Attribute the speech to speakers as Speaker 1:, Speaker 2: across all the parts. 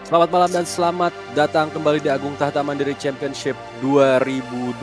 Speaker 1: Selamat malam dan selamat datang kembali di Agung Tahta Mandiri Championship 2023.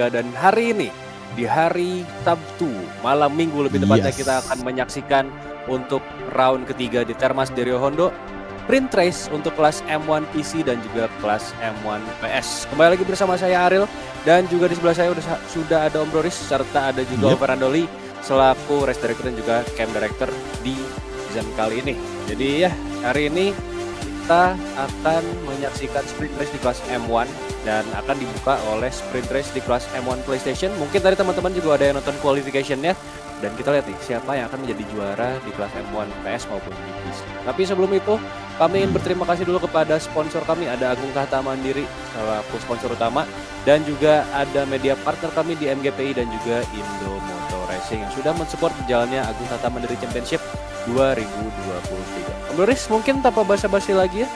Speaker 1: Dan hari ini, di hari Sabtu, malam minggu lebih tepatnya, kita akan menyaksikan untuk round ketiga di Thermas Derio Hondo Sprint Race untuk kelas M1 PC dan juga kelas M1 PS. Kembali lagi bersama saya Ariel, dan juga di sebelah saya sudah ada Om Broris, serta ada juga Om Fernandoli selaku race director dan juga camp director di season kali ini. Jadi ya, hari ini kita akan menyaksikan sprint race di kelas M1 dan akan dibuka oleh sprint race di kelas M1 PlayStation. Mungkin tadi teman-teman juga ada yang nonton qualification-nya, dan kita lihat nih siapa yang akan menjadi juara di kelas M1 PS maupun di PC. Tapi sebelum itu, kami ingin berterima kasih dulu kepada sponsor kami. Ada Agung Tahta Mandiri selaku sponsor utama, dan juga ada media partner kami di MGPI dan juga Indo Motor Racing yang sudah mensupport berjalannya Agung Tahta Mandiri Championship 2023. Om Doris, mungkin tanpa basa-basi lagi ya,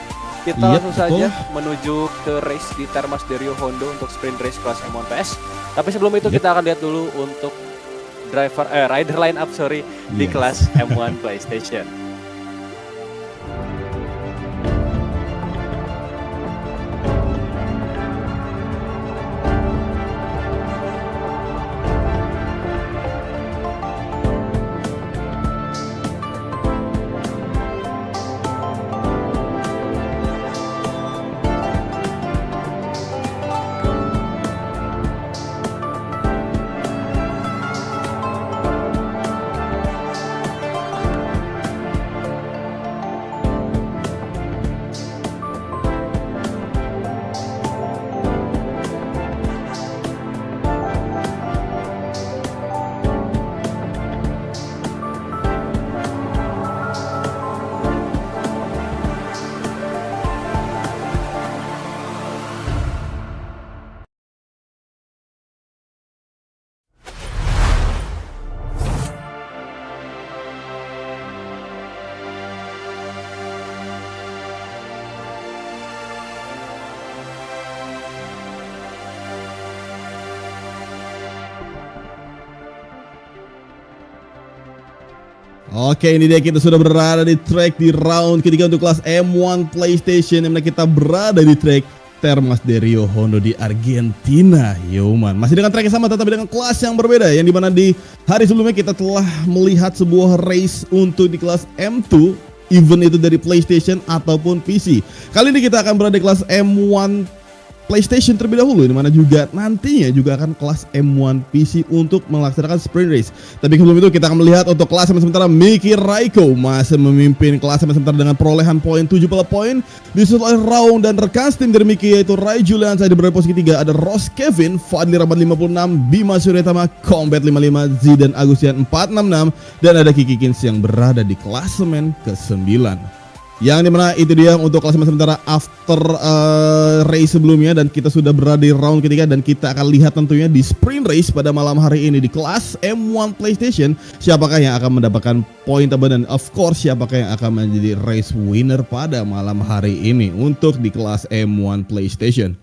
Speaker 1: kita langsung saja menuju ke race di Thermas Derio Hondo untuk sprint race kelas M1 PS. Tapi sebelum itu kita akan lihat dulu untuk rider line up di kelas M1 PlayStation.
Speaker 2: Oke, ini dia, kita sudah berada di track di round ketiga untuk kelas M1 PlayStation, yang mana kita berada di track Thermas Derio Hondo di Argentina. Yoman, masih dengan track yang sama tetapi dengan kelas yang berbeda, yang dimana di hari sebelumnya kita telah melihat sebuah race untuk di kelas M2, event itu dari PlayStation ataupun PC. Kali ini kita akan berada di kelas M1 PlayStation terlebih dahulu, di mana juga nantinya juga akan kelas M1 PC untuk melaksanakan sprint race. Tapi sebelum itu kita akan melihat untuk kelas sementara Miki Raiko masih memimpin kelas sementara dengan perolehan poin 70 poin. Disusul oleh Raung dan rekan tim dari Miki, yaitu Rai Julian saya di berada posisi 3, ada Ross Kevin, Fadli Rahmat 56, Bima Suryatama, Combat 55, Zidan Agustian 466, dan ada Kiki Kins yang berada di klasemen ke-9. Yang dimana itu dia untuk klasemen sementara after race sebelumnya, dan kita sudah berada di round ketiga, dan kita akan lihat tentunya di sprint race pada malam hari ini di kelas M1 PlayStation siapakah yang akan mendapatkan poin terbanyak, dan of course siapakah yang akan menjadi race winner pada malam hari ini untuk di kelas M1 PlayStation.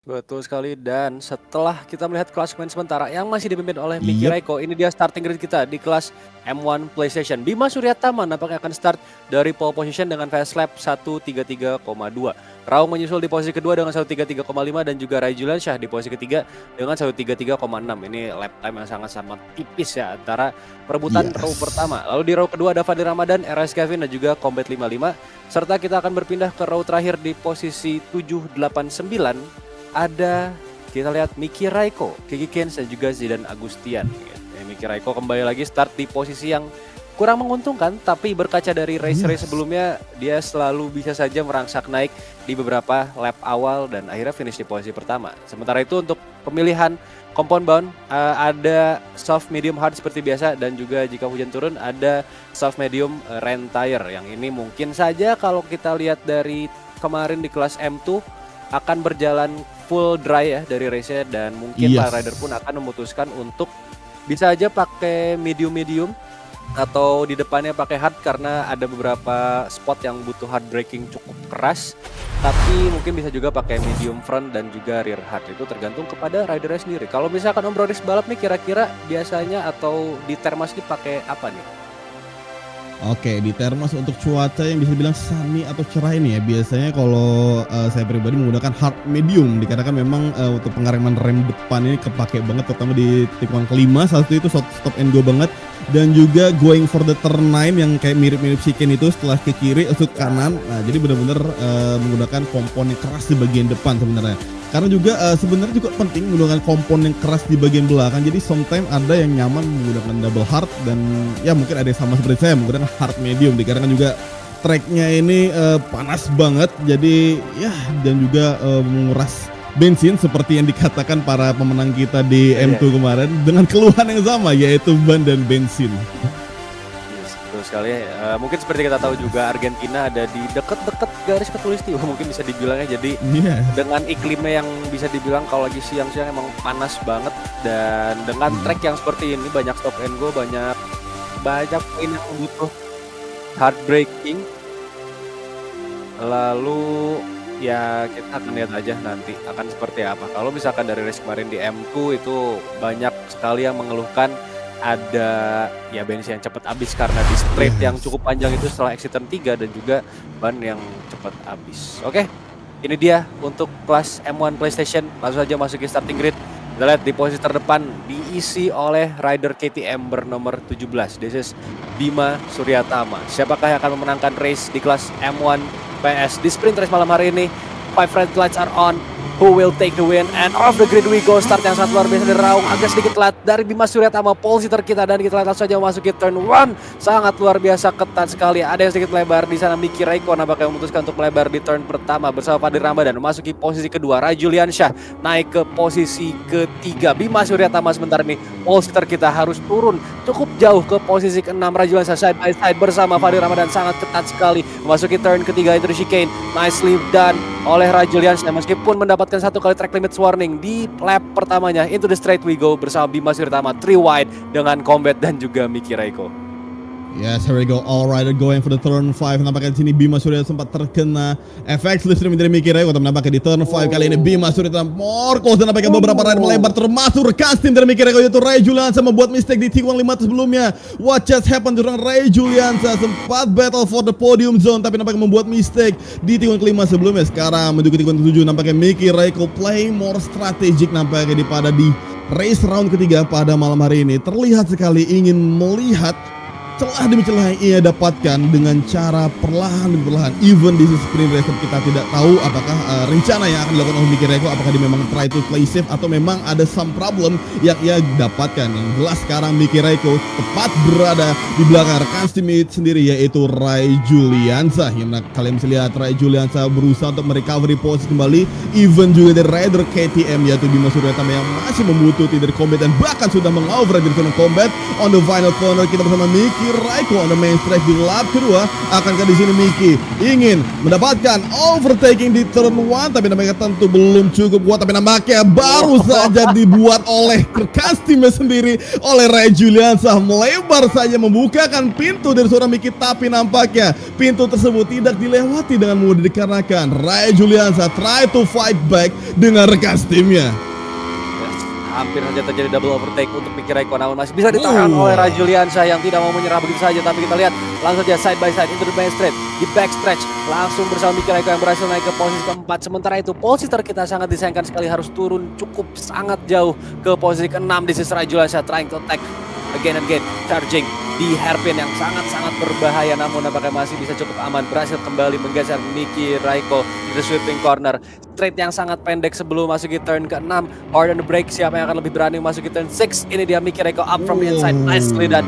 Speaker 1: Betul sekali, dan setelah kita melihat klasemen sementara yang masih dipimpin oleh Miki Raiko, ini dia starting grid kita di kelas M1 PlayStation. Bima Suryatama nampaknya akan start dari pole position dengan fast lap 133,2. Raung menyusul di posisi kedua dengan 133,5, dan juga Rai Juliansyah di posisi ketiga dengan 133,6. Ini lap time yang sangat-sangat tipis ya antara perebutan row pertama. Lalu di row kedua ada Fadli Ramadan, RS Kevin, dan juga Combat 55. Serta kita akan berpindah ke row terakhir di posisi 789. Ada, kita lihat Miki Raiko, Kiki Kens, dan juga Zidan Agustian. Miki Raiko kembali lagi start di posisi yang kurang menguntungkan, tapi berkaca dari race-race sebelumnya, dia selalu bisa saja merangsak naik di beberapa lap awal dan akhirnya finish di posisi pertama. Sementara itu untuk pemilihan compound bound, ada soft, medium, hard seperti biasa, dan juga jika hujan turun ada soft, medium, rain tire. Yang ini mungkin saja kalau kita lihat dari kemarin di kelas M2 akan berjalan full dry ya dari race-nya, dan mungkin para rider pun akan memutuskan untuk bisa aja pakai medium atau di depannya pakai hard, karena ada beberapa spot yang butuh hard braking cukup keras. Tapi mungkin bisa juga pakai medium front dan juga rear hard, itu tergantung kepada ridernya sendiri. Kalau misalkan Om Broris balap nih, kira-kira biasanya atau di Thermas ini pakai apa nih?
Speaker 2: Oke, di Thermas untuk cuaca yang bisa dibilang sunny atau cerah ini ya, biasanya kalau saya pribadi menggunakan hard medium dikarenakan memang untuk pengereman rem depan ini kepake banget terutama di tikungan kelima, satu itu stop and go banget, dan juga going for the turn 9 yang kayak mirip-mirip Shiken itu setelah ke kiri usut kanan. Nah, jadi benar-benar menggunakan komponen keras di bagian depan sebenarnya. Karena juga sebenarnya juga penting menggunakan komponen keras di bagian belakang. Jadi sometimes ada yang nyaman menggunakan double hard dan ya mungkin ada yang sama seperti saya menggunakan hard medium dikarenakan juga tracknya ini panas banget. Jadi ya dan juga menguras bensin seperti yang dikatakan para pemenang kita di M2 kemarin dengan keluhan yang sama yaitu ban dan bensin.
Speaker 1: Betul sekali. Mungkin seperti kita tahu juga Argentina ada di deket-deket garis khatulistiwa mungkin bisa dibilangnya. Jadi dengan iklimnya yang bisa dibilang kalau lagi siang-siang emang panas banget dan dengan track yang seperti ini banyak stop and go, banyak poin yang butuh hard braking. Lalu ya kita akan lihat aja nanti akan seperti apa. Kalau misalkan dari race kemarin di M2 itu banyak sekali yang mengeluhkan ada ya bensin yang cepat habis karena di straight yang cukup panjang itu setelah exit turn 3 dan juga ban yang cepat habis. Oke, ini dia untuk kelas M1 PlayStation. Langsung saja masuk ke starting grid. Kita lihat di posisi terdepan diisi oleh rider KTM bernomor 17. This is Bima Suryatama. Siapakah yang akan memenangkan race di kelas M1 PS di sprint race malam hari ini? 5 red lights are on. Who will take the win? And off the grid we go. Start yang sangat luar biasa dari Raung. Agak sedikit telat dari Bima Suryatama, pole sitter kita. Dan kita langsung saja memasuki turn 1. Sangat luar biasa ketat sekali. Ada yang sedikit lebar di sana. Miki Raikkonen nampaknya memutuskan untuk melebar di turn pertama bersama Fadil Ramadan. Memasuki posisi kedua. Rai Juliansyah naik ke posisi ketiga. Bima Suryatama sebentar ini pole sitter kita harus turun cukup jauh ke posisi ke-6. Rai Juliansyah side by side bersama Fadil Ramadan. Sangat ketat sekali. Memasuki turn ketiga itu chicane. Nicely done oleh Rai Juliansyah meskipun mendapatkan satu kali track limits warning di lap pertamanya. Into the straight we go bersama Bima Suryatama 3 wide dengan Combat dan juga Miki Raikkonen.
Speaker 2: Yes, here we go. All rider going for the turn 5. Nampaknya di sini Bima Suryatama sempat terkena efek slipstream dari Miki Raikkonen. Nampaknya di turn 5 kali ini Bima Suryatama more close dan nampaknya beberapa rider melebar termasuk rekan tim dari Miki Raikkonen yaitu Rai Juliansyah membuat mistake di tikungan 5 sebelumnya. What just happened to Rai Juliansyah sempat battle for the podium zone tapi nampaknya membuat mistake di tikungan kelima sebelumnya. Sekarang menuju ke tikungan 7 nampaknya Miki Raikkonen playing more strategic nampaknya daripada di race round ketiga pada malam hari ini. Terlihat sekali ingin melihat celah demi celah yang ia dapatkan dengan cara perlahan demi perlahan. Even di sprint race kita tidak tahu apakah rencana yang akan dilakukan oleh Miki Raikkonen apakah dia memang try to play safe atau memang ada some problem yang ia dapatkan. Yang jelas sekarang Miki Raikkonen tepat berada di belakang rekan teammate sendiri yaitu Rai Juliansyah. Yang kalian bisa lihat Rai Juliansyah berusaha untuk merecovery posisi kembali. Even juga dari rider KTM yaitu Bima Suryatama yang masih membutuhkan dari Combat dan bahkan sudah mengover dari Combat on the final corner. Kita bersama Miki Raikkonen on the main track di lap kedua. Akankah di sini Miki ingin mendapatkan overtaking di turn 1 tapi nampaknya tentu belum cukup kuat tapi nampaknya baru saja dibuat oleh rekan timnya sendiri oleh Rai Juliansyah melebar saja membukakan pintu dari seorang Miki tapi nampaknya pintu tersebut tidak dilewati dengan mudah dikarenakan Rai Juliansyah try to fight back dengan rekan timnya.
Speaker 1: Hampir saja terjadi double overtake untuk Miki Raikkonen, namun masih bisa ditahan oleh Rai Juliansyah yang tidak mau menyerah begitu saja. Tapi kita lihat langsung saja side by side into the main straight di backstretch langsung bersama Miki Raikkonen yang berhasil naik ke posisi keempat. Sementara itu pole sitter kita sangat disayangkan sekali harus turun cukup sangat jauh ke posisi ke-6. Di sisi Rai Juliansyah trying to attack again and again, charging di hairpin yang sangat-sangat berbahaya namun nampaknya masih bisa cukup aman, berhasil kembali menggeser Miki Raikkonen di the sweeping corner. Straight yang sangat pendek sebelum masuki turn ke-6. Hard on the brake, siapa yang akan lebih berani memasuki turn 6? Ini dia Miki Raikkonen up from the inside, nicely done,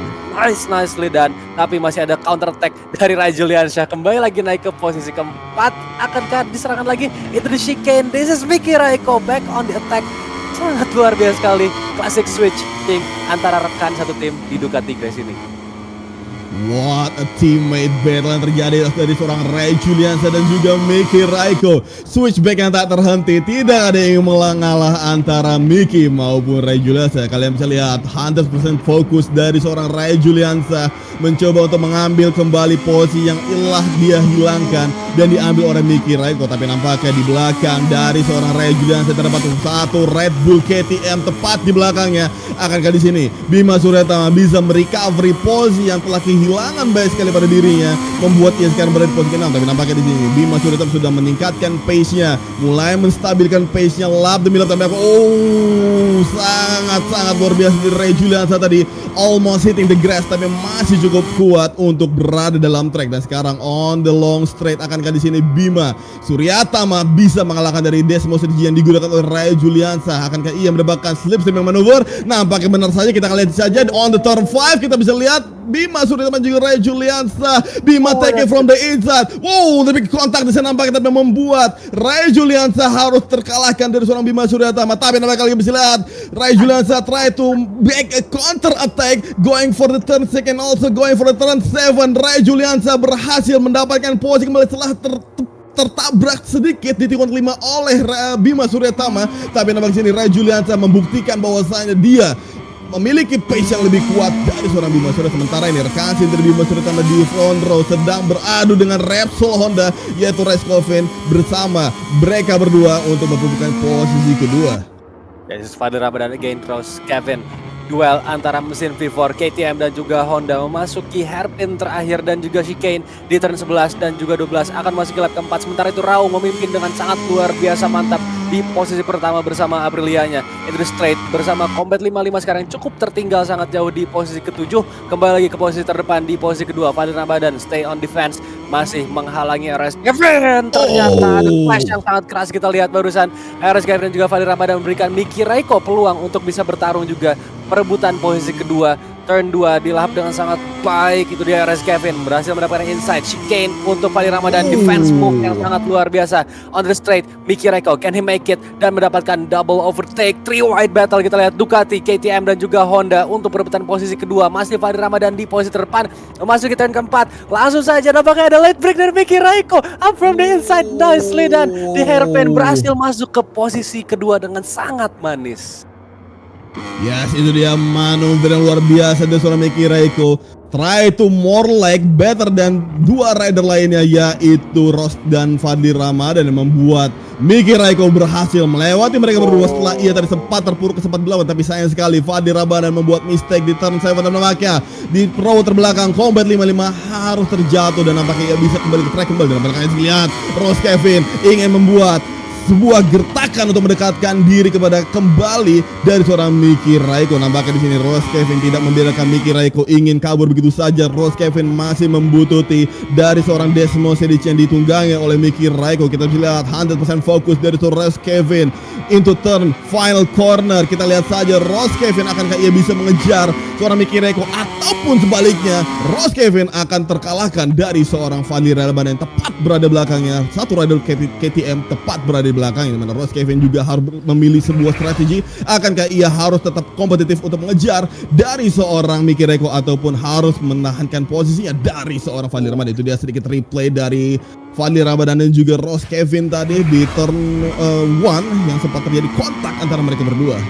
Speaker 1: nicely done. Tapi masih ada counter attack dari Rai Juliansyah, kembali lagi naik ke posisi keempat. Akankah diserangkan lagi? Itu the chicane. This is Miki Raikkonen back on the attack. Sangat luar biasa sekali, classic switching antara rekan satu tim di Ducati Grace ini.
Speaker 2: What a teammate battle yang terjadi dari seorang Rai Juliansyah dan juga Miki Raikkonen. Switchback yang tak terhenti, tidak ada yang mengalah antara Miki maupun Rai Juliansyah. Kalian bisa lihat 100% fokus dari seorang Rai Juliansyah mencoba untuk mengambil kembali posisi yang dia hilangkan dan diambil oleh Miki Raikkonen. Tapi nampaknya di belakang dari seorang Rai Juliansyah terdapat satu Red Bull KTM tepat di belakangnya. Akankah di sini Bima Suryatama bisa merecovery posisi yang telah kehilangan kehilangan banyak sekali pada dirinya, membuat ia sekarang berada di posisi 6. Tapi nampaknya di sini Bima Suryatama sudah meningkatkan pace-nya, mulai menstabilkan pace-nya lap demi lap. Tapi sangat luar biasa di Ray Juliansa tadi, almost hitting the grass, tapi masih cukup kuat untuk berada dalam track. Dan sekarang on the long straight, akankah di sini Bima Suryatama bisa mengalahkan dari Desmo Sedigi yang digunakan oleh Ray Juliansa? Akankah ia mendapatkan slipstream yang maneuver? Nampaknya benar saja, kita akan lihat saja on the turn 5. Kita bisa lihat Bima Suryatama juga Ray Juliansa. Bima take it from the inside. Wow, tapi kontak di sana nampaknya tapi membuat Ray Juliansa harus terkalahkan dari seorang Bima Suryatama. Tapi nampaknya kalian bisa lihat Ray Juliansa try to back a counter attack, going for the turn 6 and also going for the turn 7. Ray Juliansa berhasil mendapatkan posisi kembali setelah tertabrak sedikit di tikungan 5 oleh Bima Suryatama. Tapi nampaknya sini Ray Juliansa membuktikan bahwasanya dia memiliki pace yang lebih kuat dari seorang Bima Suryatama. Sementara ini rekan sendiri Bima Suryatama di front row sedang beradu dengan Repsol Honda, yaitu Race Kevin bersama mereka berdua untuk memperebutkan posisi kedua.
Speaker 1: This is Fadil Ramadan against Rose Kevin. Duel antara mesin V4 KTM dan juga Honda memasuki hairpin terakhir, dan juga chicane di turn 11 dan juga 12 akan masuk ke lap keempat. Sementara itu Rao memimpin dengan sangat luar biasa mantap di posisi pertama bersama Aprilianya. Itu straight bersama Combat 55 sekarang cukup tertinggal sangat jauh di posisi ke-7. Kembali lagi ke posisi terdepan di posisi kedua. Fadil Ramadan stay on defense, masih menghalangi RS Kevin. Ternyata ada flash yang sangat keras kita lihat barusan. RS Kevin dan juga Fadil Ramadan memberikan Miki Raiko peluang untuk bisa bertarung juga perebutan posisi kedua. Turn 2 dilahap dengan sangat baik, itu dia RS Kevin berhasil mendapatkan inside chicane untuk Fadil Ramadan. Defense move yang sangat luar biasa on the straight. Miki Raiko, can he make it? Dan mendapatkan double overtake. 3 wide battle kita lihat Ducati, KTM dan juga Honda untuk perebutan posisi kedua. Masih Fadil Ramadan di posisi terdepan, memasuki turn keempat. Langsung saja nampaknya ada late break dari Miki Raiko up from the inside nicely, dan di hairpin berhasil masuk ke posisi kedua dengan sangat manis.
Speaker 2: Yes, itu dia manuver yang luar biasa dari seorang Miki Raiko. Try to more like better dan dua rider lainnya, yaitu Ross dan Fadil Ramadan, yang membuat Miki Raiko berhasil melewati mereka berdua setelah ia tadi sempat terpuruk ke sempat belakang. Tapi sayang sekali Fadil Ramadan membuat mistake di turn 7, dan nampaknya di row terbelakang Combat 55 harus terjatuh, dan nampaknya ia bisa kembali ke track kembali. Dan nampaknya lihat Ross Kevin ingin membuat sebuah gertakan untuk mendekatkan diri kepada kembali dari seorang Miki Raiko. Nampaknya di sini Ross Kevin tidak membiarkan Miki Raiko ingin kabur begitu saja. Ross Kevin masih membutuhkan dari seorang Desmo Sedigi yang ditunggangi oleh Miki Raiko. Kita lihat 100% fokus dari Ross Kevin into turn final corner. Kita lihat saja Ross Kevin akankah ia bisa mengejar seorang Miki Raiko, ataupun sebaliknya Ross Kevin akan terkalahkan dari seorang Fadil Ramadan yang tepat berada belakangnya. Satu rider KTM tepat berada di belakangnya, dimana Ross Kevin juga harus memilih sebuah strategi. Akankah ia harus tetap kompetitif untuk mengejar dari seorang Miki Raiko, ataupun harus menahankan posisinya dari seorang Fadil Ramadan? Itu dia sedikit replay dari Fadil Ramadan dan juga Ross Kevin tadi di turn 1 yang sempat terjadi kontak antara mereka berdua.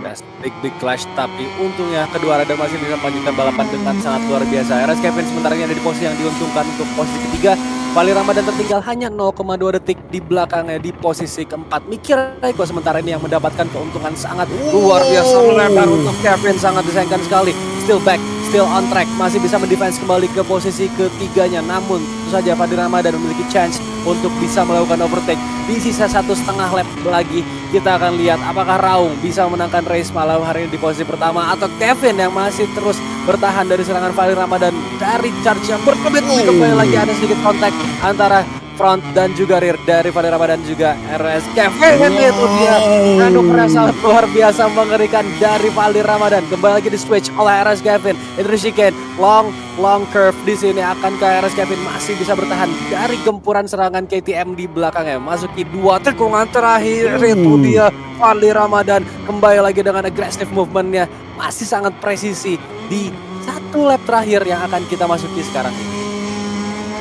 Speaker 1: Yes, big clash, tapi untungnya kedua rider masih bisa melanjutkan balapan dengan sangat luar biasa. RS Kevin sementara ini ada di posisi yang diuntungkan untuk posisi ketiga. Fadil Ramadan tertinggal hanya 0,2 detik di belakangnya di posisi keempat. Miki Raiko sementara ini yang mendapatkan keuntungan sangat luar biasa melebar untuk Kevin, sangat disayangkan sekali. Still back, still on track, masih bisa mendefense kembali ke posisi ketiganya. Namun tentu saja Fadil Ramadan memiliki chance untuk bisa melakukan overtake di sisa 1,5 lap lagi. Kita akan lihat apakah Raung bisa memenangkan race malam hari ini di posisi pertama, atau Kevin yang masih terus bertahan dari serangan Fadil Ramadan dari charge yang berkomitmen. Kembali lagi ada sedikit kontak antara front dan juga rear dari Fadil Ramadan juga RS Kevin. Itu dia manuver sangat luar biasa mengerikan dari Fadil Ramadan. Kembali lagi di switch oleh RS Kevin. Itu chicane long curve di sini. Akankah RS Kevin masih bisa bertahan dari gempuran serangan KTM di belakangnya? Masuki 2 tikungan terakhir. Itu dia Fadil Ramadan kembali lagi dengan aggressive movementnya, masih sangat presisi di 1 lap terakhir yang akan kita masuki sekarang ini.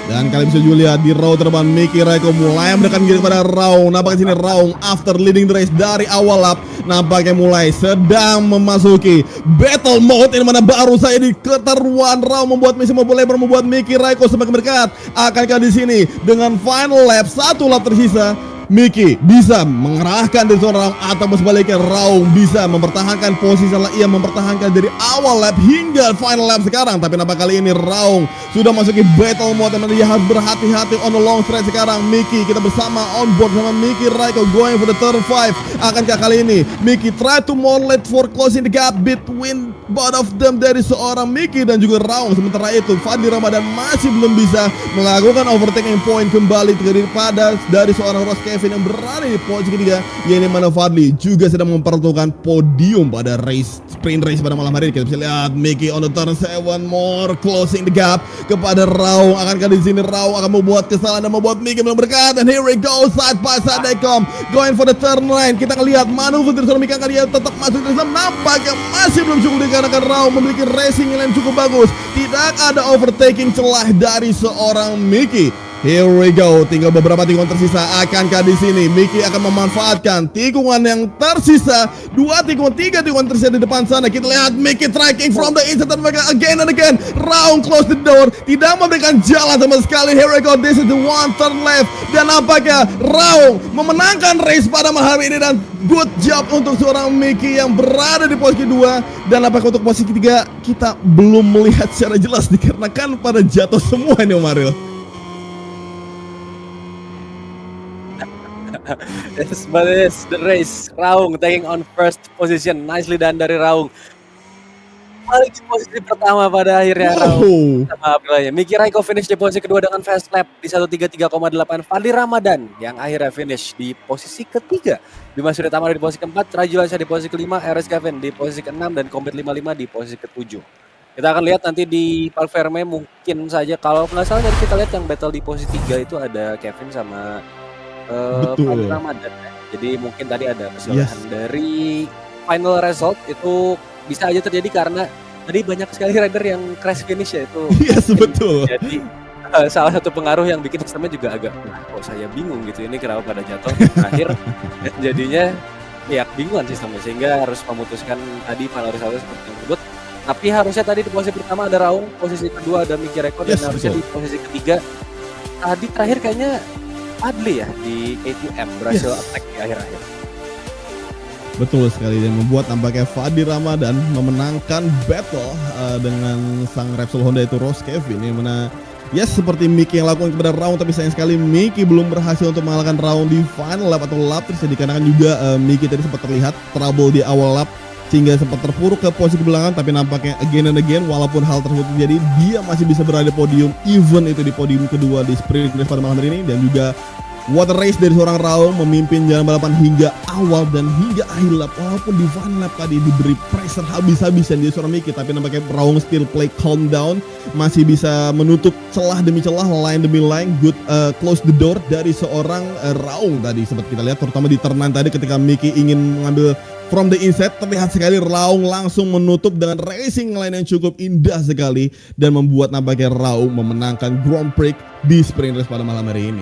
Speaker 2: Dan kalian bisa juga lihat di row terdepan Miki Raiko mulai mendekatkan diri kepada Raung. Nampaknya sini Raung after leading the race dari awal lap nampaknya mulai sedang memasuki battle mode, ini mana baru saja di keteruan Raung membuat misi lebar, membuat Miki Raiko semakin berdekat. Akankah di sini dengan final lap 1 lap tersisa Miki bisa mengerahkan dari seorang Raung atau sebaliknya Raung bisa mempertahankan posisi setelah ia mempertahankan dari awal lap hingga final lap sekarang. Tapi nampak kali ini Raung sudah masuki battle mode dan dia harus berhati-hati on the long stretch sekarang. Miki kita bersama on board sama Miki Raiko going for the turn 5. Akankah kali ini Miki try to more late for closing the gap between both of them dari seorang Miki dan juga Raung. Sementara itu Fadli Ramadan masih belum bisa melakukan overtaking point kembali daripada dari seorang Ross Kevin yang berada di posisi ketiga, yakni mana Fadli juga sedang mempertaruhkan podium pada sprint race pada malam hari ini. Kita bisa lihat Miki on the turn 7 more closing the gap kepada Raung. Akankah di sini Raung akan membuat kesalahan dan membuat Miki belum berkat, dan here we go side by side they come going for the turn 9. Kita akan lihat manuver dari seorang Miki akan dia tetap masuk ke dalam, nampaknya masih belum cukup dikarenakan Raung memiliki racing yang cukup bagus. Tidak ada overtaking celah dari seorang Miki. Here we go, tinggal beberapa tikungan tersisa. Akankah di sini Miki akan memanfaatkan tikungan yang tersisa? 2 tikungan, 3 tikungan tersisa di depan sana. Kita lihat Miki striking from the inside dan again and again. Raung close the door, tidak memberikan jalan sama sekali. Here we go, this is the one turn left. Dan nampaknya Raung memenangkan race pada malam hari ini, dan good job untuk seorang Miki yang berada di posisi 2. Dan nampaknya untuk posisi 3 kita belum melihat secara jelas dikarenakan pada jatuh semua ini Mario.
Speaker 1: Yes, but it's the race. Raung taking on first position. Nicely done dari Raung. Balik di posisi pertama pada akhirnya Raung. Maaf ya. Miki Raiko finish di posisi kedua dengan fast lap di 1:33,8. Fadli Ramadan yang akhirnya finish di posisi ketiga. Bima Surya Tamara di posisi keempat, Raju Lansyah di posisi kelima, RS Kevin di posisi keenam, dan Kompet 55 di posisi ketujuh. Kita akan lihat nanti di Palferme mungkin saja, kalau nggak salah dari kita lihat yang battle di posisi 3 itu ada Kevin sama Fadli Ramadan ya. Jadi mungkin tadi ada kesalahan dari final result itu bisa aja terjadi karena tadi banyak sekali rider yang crash finish ya itu.
Speaker 2: Yes, betul.
Speaker 1: Jadi salah satu pengaruh yang bikin sistemnya juga agak kok saya bingung gitu ini kenapa pada jatuh terakhir. Jadinya ya bingungan sistemnya sehingga harus memutuskan tadi final result seperti tersebut. Tapi harusnya tadi di posisi pertama ada Raung, posisi kedua ada Miki Raiko, dan harusnya di posisi ketiga tadi terakhir kayaknya Fadli ya di ATM berhasil attack di akhir-akhir.
Speaker 2: Betul sekali, dan membuat tampaknya Fadli Ramadan memenangkan battle dengan sang Repsol Honda itu Ross Kevin, yang mana seperti Miki yang lakukan kepada Raung, tapi sayang sekali Miki belum berhasil untuk mengalahkan Raung di final lap atau lap terjadi karena juga Miki tadi sempat terlihat trouble di awal lap sehingga sempat terpuruk ke posisi belakang. Tapi nampaknya again and again walaupun hal tersebut terjadi, dia masih bisa berada di podium, even itu di podium kedua di sprint race pada malam hari ini. Dan juga what a race dari seorang Raung, memimpin jalan balapan hingga awal dan hingga akhir lap. Walaupun di final lap tadi diberi pressure habis-habisan dari seorang Miki, tapi nampaknya Raung still play calm down, masih bisa menutup celah demi celah, line demi line. Good close the door dari seorang Raung tadi sempat kita lihat, terutama di turn 9 tadi ketika Miki ingin mengambil from the inside, terlihat sekali Raung langsung menutup dengan racing line yang cukup indah sekali dan membuat nampaknya Raung memenangkan Grand Prix di sprint race pada malam hari ini.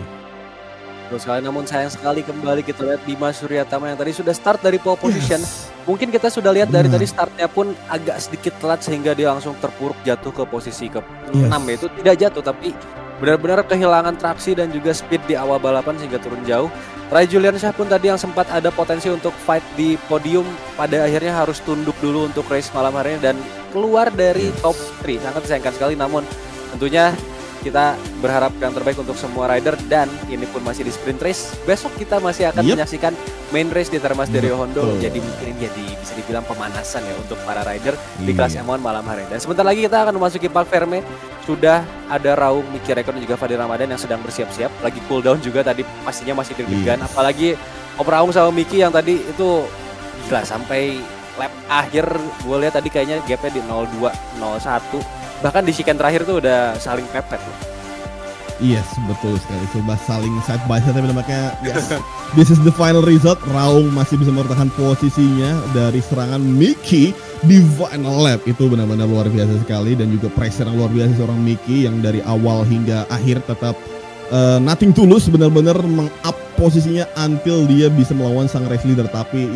Speaker 1: Terus sekali, namun sayang sekali kembali kita lihat Bima Surya Tama yang tadi sudah start dari pole position. Mungkin kita sudah lihat dari tadi startnya pun agak sedikit telat sehingga dia langsung terpuruk jatuh ke posisi ke-6 yaitu tidak jatuh tapi benar-benar kehilangan traksi dan juga speed di awal balapan sehingga turun jauh. Rai Julian Syah pun tadi yang sempat ada potensi untuk fight di podium pada akhirnya harus tunduk dulu untuk race malam hari ini dan keluar dari top 3. Sangat disayangkan sekali, namun tentunya kita berharap yang terbaik untuk semua rider dan ini pun masih di sprint race. Besok kita masih akan menyaksikan main race di Termas Derio Hondo. Jadi mungkin ini jadi bisa dibilang pemanasan ya untuk para rider di kelas M1 malam hari. Dan sebentar lagi kita akan memasuki Palferme. Sudah ada Raung, Miki Raiko dan juga Fadli Ramadan yang sedang bersiap-siap. Lagi cool down juga tadi pastinya masih deg-degan. Apalagi Om Raung sama Miki yang tadi itu gila sampai lap akhir gue lihat tadi kayaknya gapnya di 02, 01. Bahkan di chicane terakhir tuh udah saling pepet loh.
Speaker 2: Yes, betul sekali. Coba saling side by side, tapi nampaknya this is the final result. Raung masih bisa mempertahankan posisinya dari serangan Miki di final lap. Itu benar-benar luar biasa sekali dan juga pressure yang luar biasa seorang Miki yang dari awal hingga akhir tetap nothing tulus, benar-benar meng-up posisinya until dia bisa melawan sang race leader. Tapi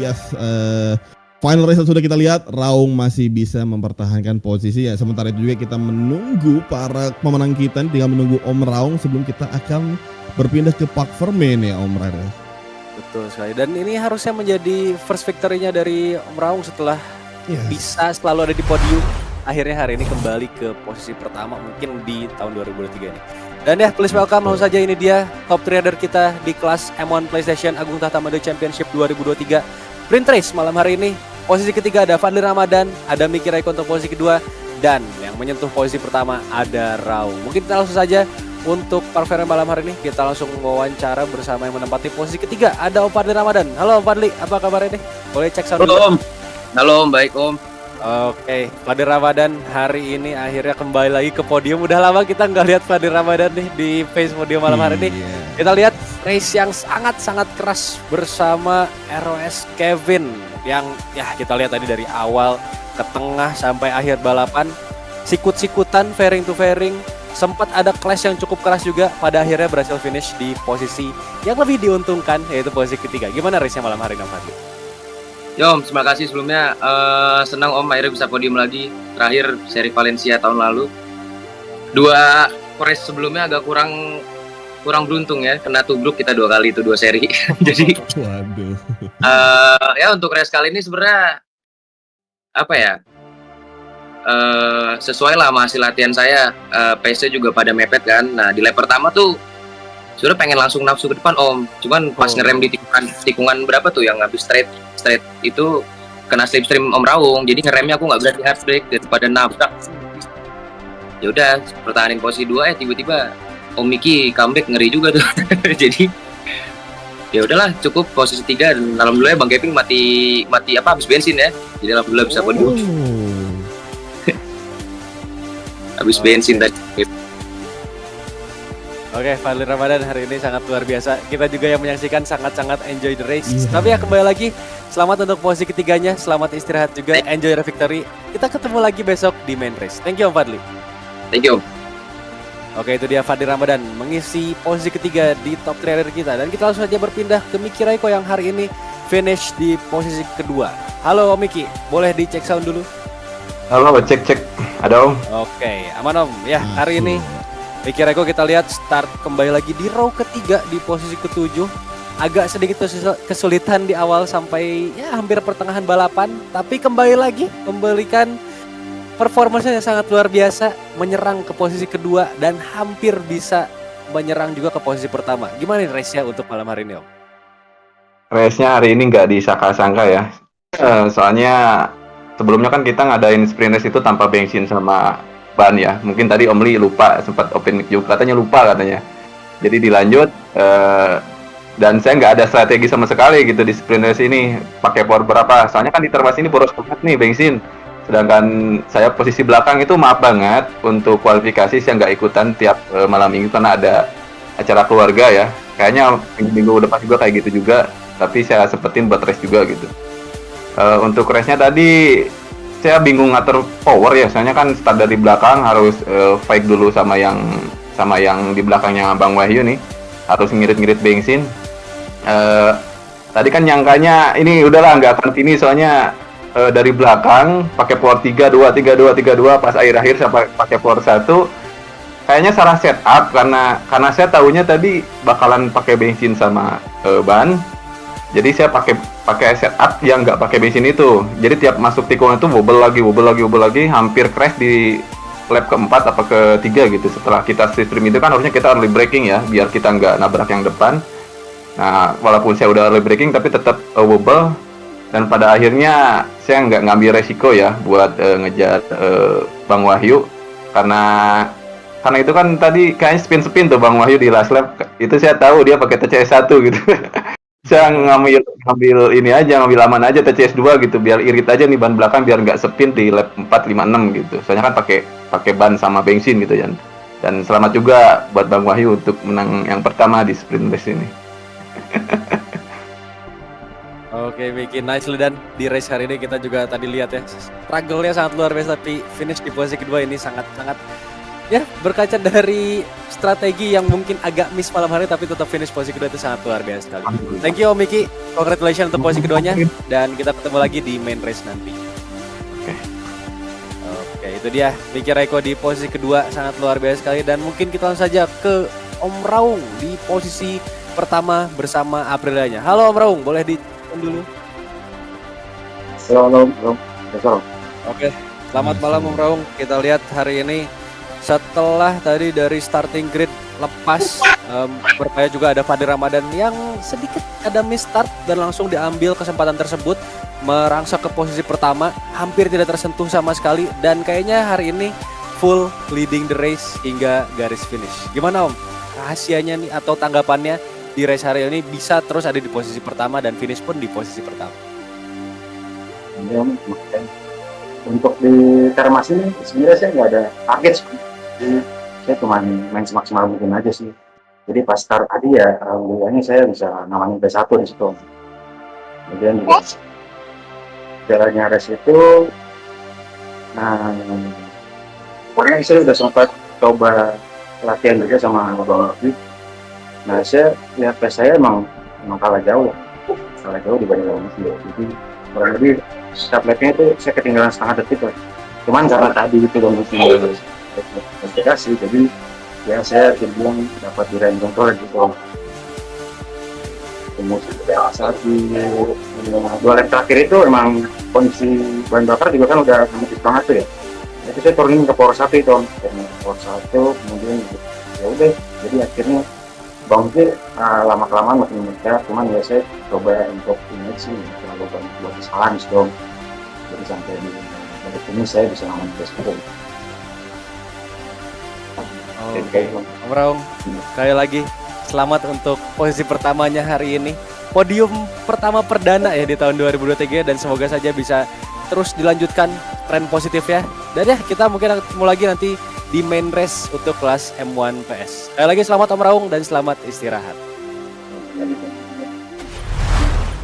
Speaker 2: final race sudah kita lihat, Raung masih bisa mempertahankan posisi ya. Sementara itu juga kita menunggu para pemenang kita, tinggal menunggu Om Raung sebelum kita akan berpindah ke Palferme nih Om Raung.
Speaker 1: Betul sekali. Dan ini harusnya menjadi first victory-nya dari Om Raung setelah bisa selalu ada di podium. Akhirnya hari ini kembali ke posisi pertama mungkin di tahun 2023 ini. Dan ya, please welcome langsung saja, ini dia top 3 rider kita di kelas M1 PlayStation Agung Tahtamada Championship 2023 Sprint Race malam hari ini. Posisi ketiga ada Fadli Ramadan, ada Miki Raiko untuk posisi kedua, dan yang menyentuh posisi pertama ada Raung. Mungkin kita langsung saja untuk parfait malam hari ini, kita langsung wawancara bersama yang menempati posisi ketiga, ada Om Fadli Ramadan. Halo Om Fadli, apa kabar ini? Boleh cek sound dulu?
Speaker 3: Halo Om. Halo Om, baik Om.
Speaker 1: Oke, Fadli Ramadan hari ini akhirnya kembali lagi ke podium. Udah lama kita nggak lihat Fadli Ramadan nih di face podium malam hari ini. Kita lihat race yang sangat-sangat keras bersama ROS Kevin. Yang ya kita lihat tadi dari awal ke tengah sampai akhir balapan, sikut-sikutan, fairing to fairing. Sempat ada clash yang cukup keras juga, pada akhirnya berhasil finish di posisi yang lebih diuntungkan, yaitu posisi ketiga. Gimana race-nya malam hari ini, Om Fadli?
Speaker 3: Ya Om, terima kasih sebelumnya. Senang Om akhirnya bisa podium lagi. Terakhir seri Valencia tahun lalu. 2 race sebelumnya agak kurang beruntung ya, kena tubruk kita 2 kali itu 2 seri. Jadi
Speaker 2: Waduh.
Speaker 3: ya untuk race kali ini sebenarnya apa ya? Sesuai lah sama hasil latihan saya. Pace-nya juga pada mepet kan. Nah, di lap pertama tuh sudah pengen langsung nafsu ke depan Om. Cuman pas ngerem di tikungan berapa tuh yang habis straight itu kena slipstream Om Raung. Jadi ngeremnya aku nggak berani hard brake daripada nabrak. Ya udah pertahanin posisi 2 tiba-tiba Om Miki comeback, ngeri juga tuh. Jadi ya udahlah cukup posisi 3 dan alhamdulillah Bang Kevin mati habis bensin ya. Jadi alhamdulillah bisa podium. Habis bensin tadi.
Speaker 1: Oke, Fadli Ramadan hari ini sangat luar biasa. Kita juga yang menyaksikan sangat-sangat enjoy the race. Tapi ya kembali lagi, selamat untuk posisi ketiganya, selamat istirahat juga, enjoy the victory. Kita ketemu lagi besok di main race. Thank you Om Fadli.
Speaker 3: Thank you Om.
Speaker 1: Oke, itu dia Fadli Ramadan mengisi posisi ketiga di top 3 rider kita. Dan kita langsung saja berpindah ke Miki Raiko yang hari ini finish di posisi kedua. Halo Om Miki, boleh dicek sound dulu?
Speaker 4: Halo, cek. Ada Om.
Speaker 1: Oke, aman Om. Ya, hari ini Miki Raiko kita lihat start kembali lagi di row ketiga di posisi ke-7. Agak sedikit kesulitan di awal sampai ya hampir pertengahan balapan. Tapi kembali lagi memberikan performanya yang sangat luar biasa, menyerang ke posisi kedua dan hampir bisa menyerang juga ke posisi pertama. Gimana nih race-nya untuk malam hari ini Om?
Speaker 4: Race-nya hari ini nggak disangka-sangka ya. Soalnya sebelumnya kan kita ngadain sprint race itu tanpa bensin sama ban ya. Mungkin tadi Om Li lupa, sempat open mic juga katanya lupa katanya. Jadi dilanjut dan saya nggak ada strategi sama sekali gitu di sprint race ini. Pakai power berapa? Soalnya kan di Termas ini boros banget nih bensin. Sedangkan saya posisi belakang itu maaf banget untuk kualifikasi saya nggak ikutan tiap malam minggu karena ada acara keluarga ya. Kayaknya minggu depan juga kayak gitu juga. Tapi saya sempetin buat race juga gitu. Untuk race-nya tadi saya bingung ngatur power ya, soalnya kan start dari belakang harus fight dulu sama yang di belakangnya Bang Wahyu nih, harus ngirit-ngirit bensin. Tadi kan nyangkanya ini udahlah nggak akan finish soalnya dari belakang pakai power 32 pas akhir-akhir saya pakai power 1. Kayaknya salah setup karena saya tahunya tadi bakalan pakai bensin sama ban. Jadi saya pakai setup yang nggak pakai bensin itu. Jadi tiap masuk tikungan itu wobble lagi, hampir crash di lap keempat apa ketiga gitu. Setelah kita slipstream itu kan harusnya kita early braking ya, biar kita nggak nabrak yang depan. Nah, walaupun saya udah early braking tapi tetap wobble. Dan pada akhirnya saya nggak ngambil resiko ya buat ngejar Bang Wahyu karena itu kan tadi kayaknya spin tuh Bang Wahyu di last lap. Itu saya tahu dia pakai TCS 1 gitu. Saya ngambil ini aja, ngambil aman aja TCS 2 gitu biar irit aja nih ban belakang biar nggak spin di lap 4, 5, 6 gitu. Soalnya kan pakai ban sama bensin gitu ya. Dan selamat juga buat Bang Wahyu untuk menang yang pertama di sprint race ini.
Speaker 1: Oke, Miki, nicely dan di race hari ini kita juga tadi lihat ya, struggle-nya sangat luar biasa tapi finish di posisi kedua ini sangat-sangat ya berkaca dari strategi yang mungkin agak miss malam hari tapi tetap finish posisi kedua itu sangat luar biasa sekali. Thank you Om Miki, congratulations untuk posisi keduanya dan kita ketemu lagi di main race nanti. Oke, itu dia Miki Raiko di posisi kedua sangat luar biasa sekali dan mungkin kita langsung saja ke Om Raung di posisi pertama bersama Aprilianya. Halo Om Raung, boleh di dulu?
Speaker 5: Halo.
Speaker 1: Oke, selamat malam Om Raung. Kita lihat hari ini setelah tadi dari starting grid lepas, berupaya juga ada Fadil Ramadan yang sedikit ada miss start dan langsung diambil kesempatan tersebut merangsek ke posisi pertama, hampir tidak tersentuh sama sekali dan kayaknya hari ini full leading the race hingga garis finish. Gimana Om? Rahasianya nih atau tanggapannya di race hari ini bisa terus ada di posisi pertama dan finish pun di posisi pertama?
Speaker 5: Ya, untuk di Termas ini sebenarnya saya nggak ada target sih. Jadi saya cuma main semaksimal mungkin aja sih. Jadi pas start tadi ya, alhamdulillahnya saya bisa ngalamin P1 di situ. Kemudian juga jalannya race itu, nah, pokoknya saya udah sempat coba latihan juga sama Bang Robi. Nah, saya lihat pace saya emang kalah jauh dibanding Bang Robi. Jadi kurang lebih start lap-nya itu saya ketinggalan setengah detik lah. Cuman karena tadi itu Bang Robi verifikasi, jadi ya saya cenderung dapat di range control gitu. Kemudian saat di 2 lap terakhir itu emang kondisi bahan bakar juga kan udah menipis banget tuh ya. Itu saya turunin ke power 1 itu, power 1 kemudian ya udah, jadi akhirnya Bang Robi lama kelamaan makin meningkat. Cuman ya saya coba untuk ini sih terlalu banyak buat kesalahan sih dong. Jadi sampai di detik ini saya bisa ngomong ke situ.
Speaker 1: Om Raung, sekali lagi selamat untuk posisi pertamanya hari ini. Podium pertama perdana ya di tahun 2023 dan semoga saja bisa terus dilanjutkan tren positif ya. Dan ya kita mungkin ketemu lagi nanti di main race untuk kelas M1 PS. Sekali lagi selamat Om Raung dan selamat istirahat.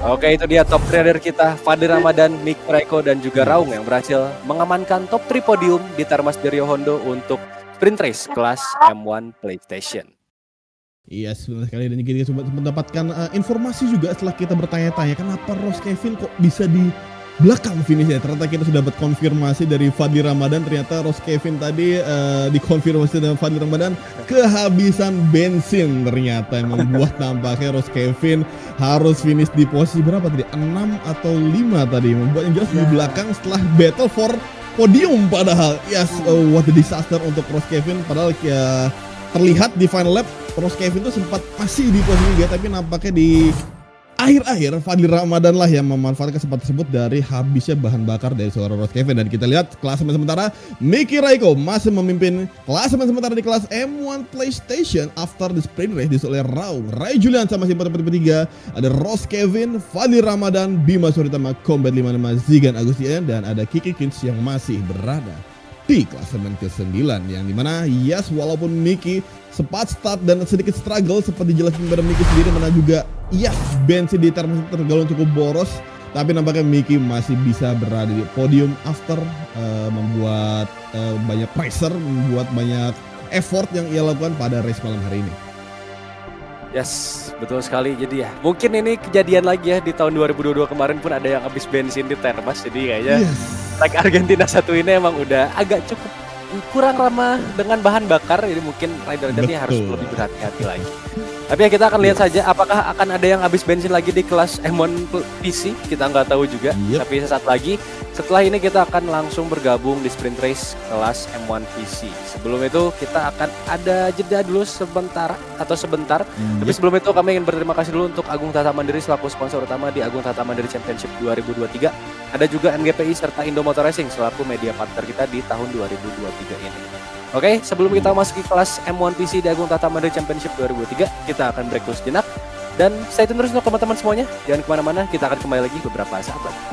Speaker 1: Oke, itu dia top 3 rider kita, Fadil Ramadan, Miki Raiko dan juga Raung yang berhasil mengamankan top 3 podium di Termas Derio Hondo untuk sprint race kelas M1 PlayStation.
Speaker 2: Iya, sebenarnya sekali, dan kita coba mendapatkan informasi juga setelah kita bertanya-tanya kenapa Ross Kevin kok bisa di belakang finishnya. Ternyata kita sudah dapat konfirmasi dari Fadil Ramadan, ternyata Ross Kevin tadi dikonfirmasi dengan Fadil Ramadan kehabisan bensin, ternyata yang membuat tampaknya Ross Kevin harus finish di posisi berapa tadi? 6 atau 5 tadi, membuat yang jelas di belakang setelah battle for podium padahal. Yes, what a disaster untuk Ross Kevin, padahal ya terlihat di final lap Ross Kevin itu sempat masih di posisi 3, tapi nampaknya di akhir-akhir Fadil Ramadan lah yang memanfaatkan kesempatan tersebut dari habisnya bahan bakar dari seorang Ross Kevin. Dan kita lihat klasemen sementara Miki Raiko masih memimpin klasemen sementara di kelas M1 PlayStation after the sprint race disusul oleh Raung, Ray Julian sama si pada tiga, ada Ross Kevin, Fadil Ramadan, Bima Suritama, Combat 55, Zigan Agustian, dan ada Kiki Kins yang masih berada di klasemen ke-9 yang dimana yes, walaupun Miki sempat start dan sedikit struggle seperti dijelaskan pada Miki sendiri, mana juga yes, bensin di Termas tergolong cukup boros, tapi nampaknya Miki masih bisa berada di podium after membuat banyak pressure, membuat banyak effort yang ia lakukan pada race malam hari ini.
Speaker 1: Yes, betul sekali. Jadi ya mungkin ini kejadian lagi ya di tahun 2022 kemarin pun ada yang habis bensin di Termas, jadi kayaknya track Argentina 1 ini emang udah agak cukup kurang ramah dengan bahan bakar, jadi mungkin rider-ridernya harus lebih berhati-hati lagi. Tapi ya kita akan lihat saja apakah akan ada yang habis bensin lagi di kelas M1 PC, kita nggak tahu juga. Tapi sesaat lagi setelah ini kita akan langsung bergabung di sprint race kelas M1 PC. Sebelum itu kita akan ada jeda dulu sebentar. Tapi sebelum itu kami ingin berterima kasih dulu untuk Agung Tata Mandiri selaku sponsor utama di Agung Tata Mandiri Championship 2023. Ada juga NGPI serta Indo Motor Racing selaku media partner kita di tahun 2023 ini. Oke, sebelum kita masuki kelas M1 PC di Agung Tata Mandiri Championship 2023, kita akan break dulu sejenak. Dan stay tune terus untuk teman-teman semuanya. Jangan kemana-mana, kita akan kembali lagi beberapa saat lagi.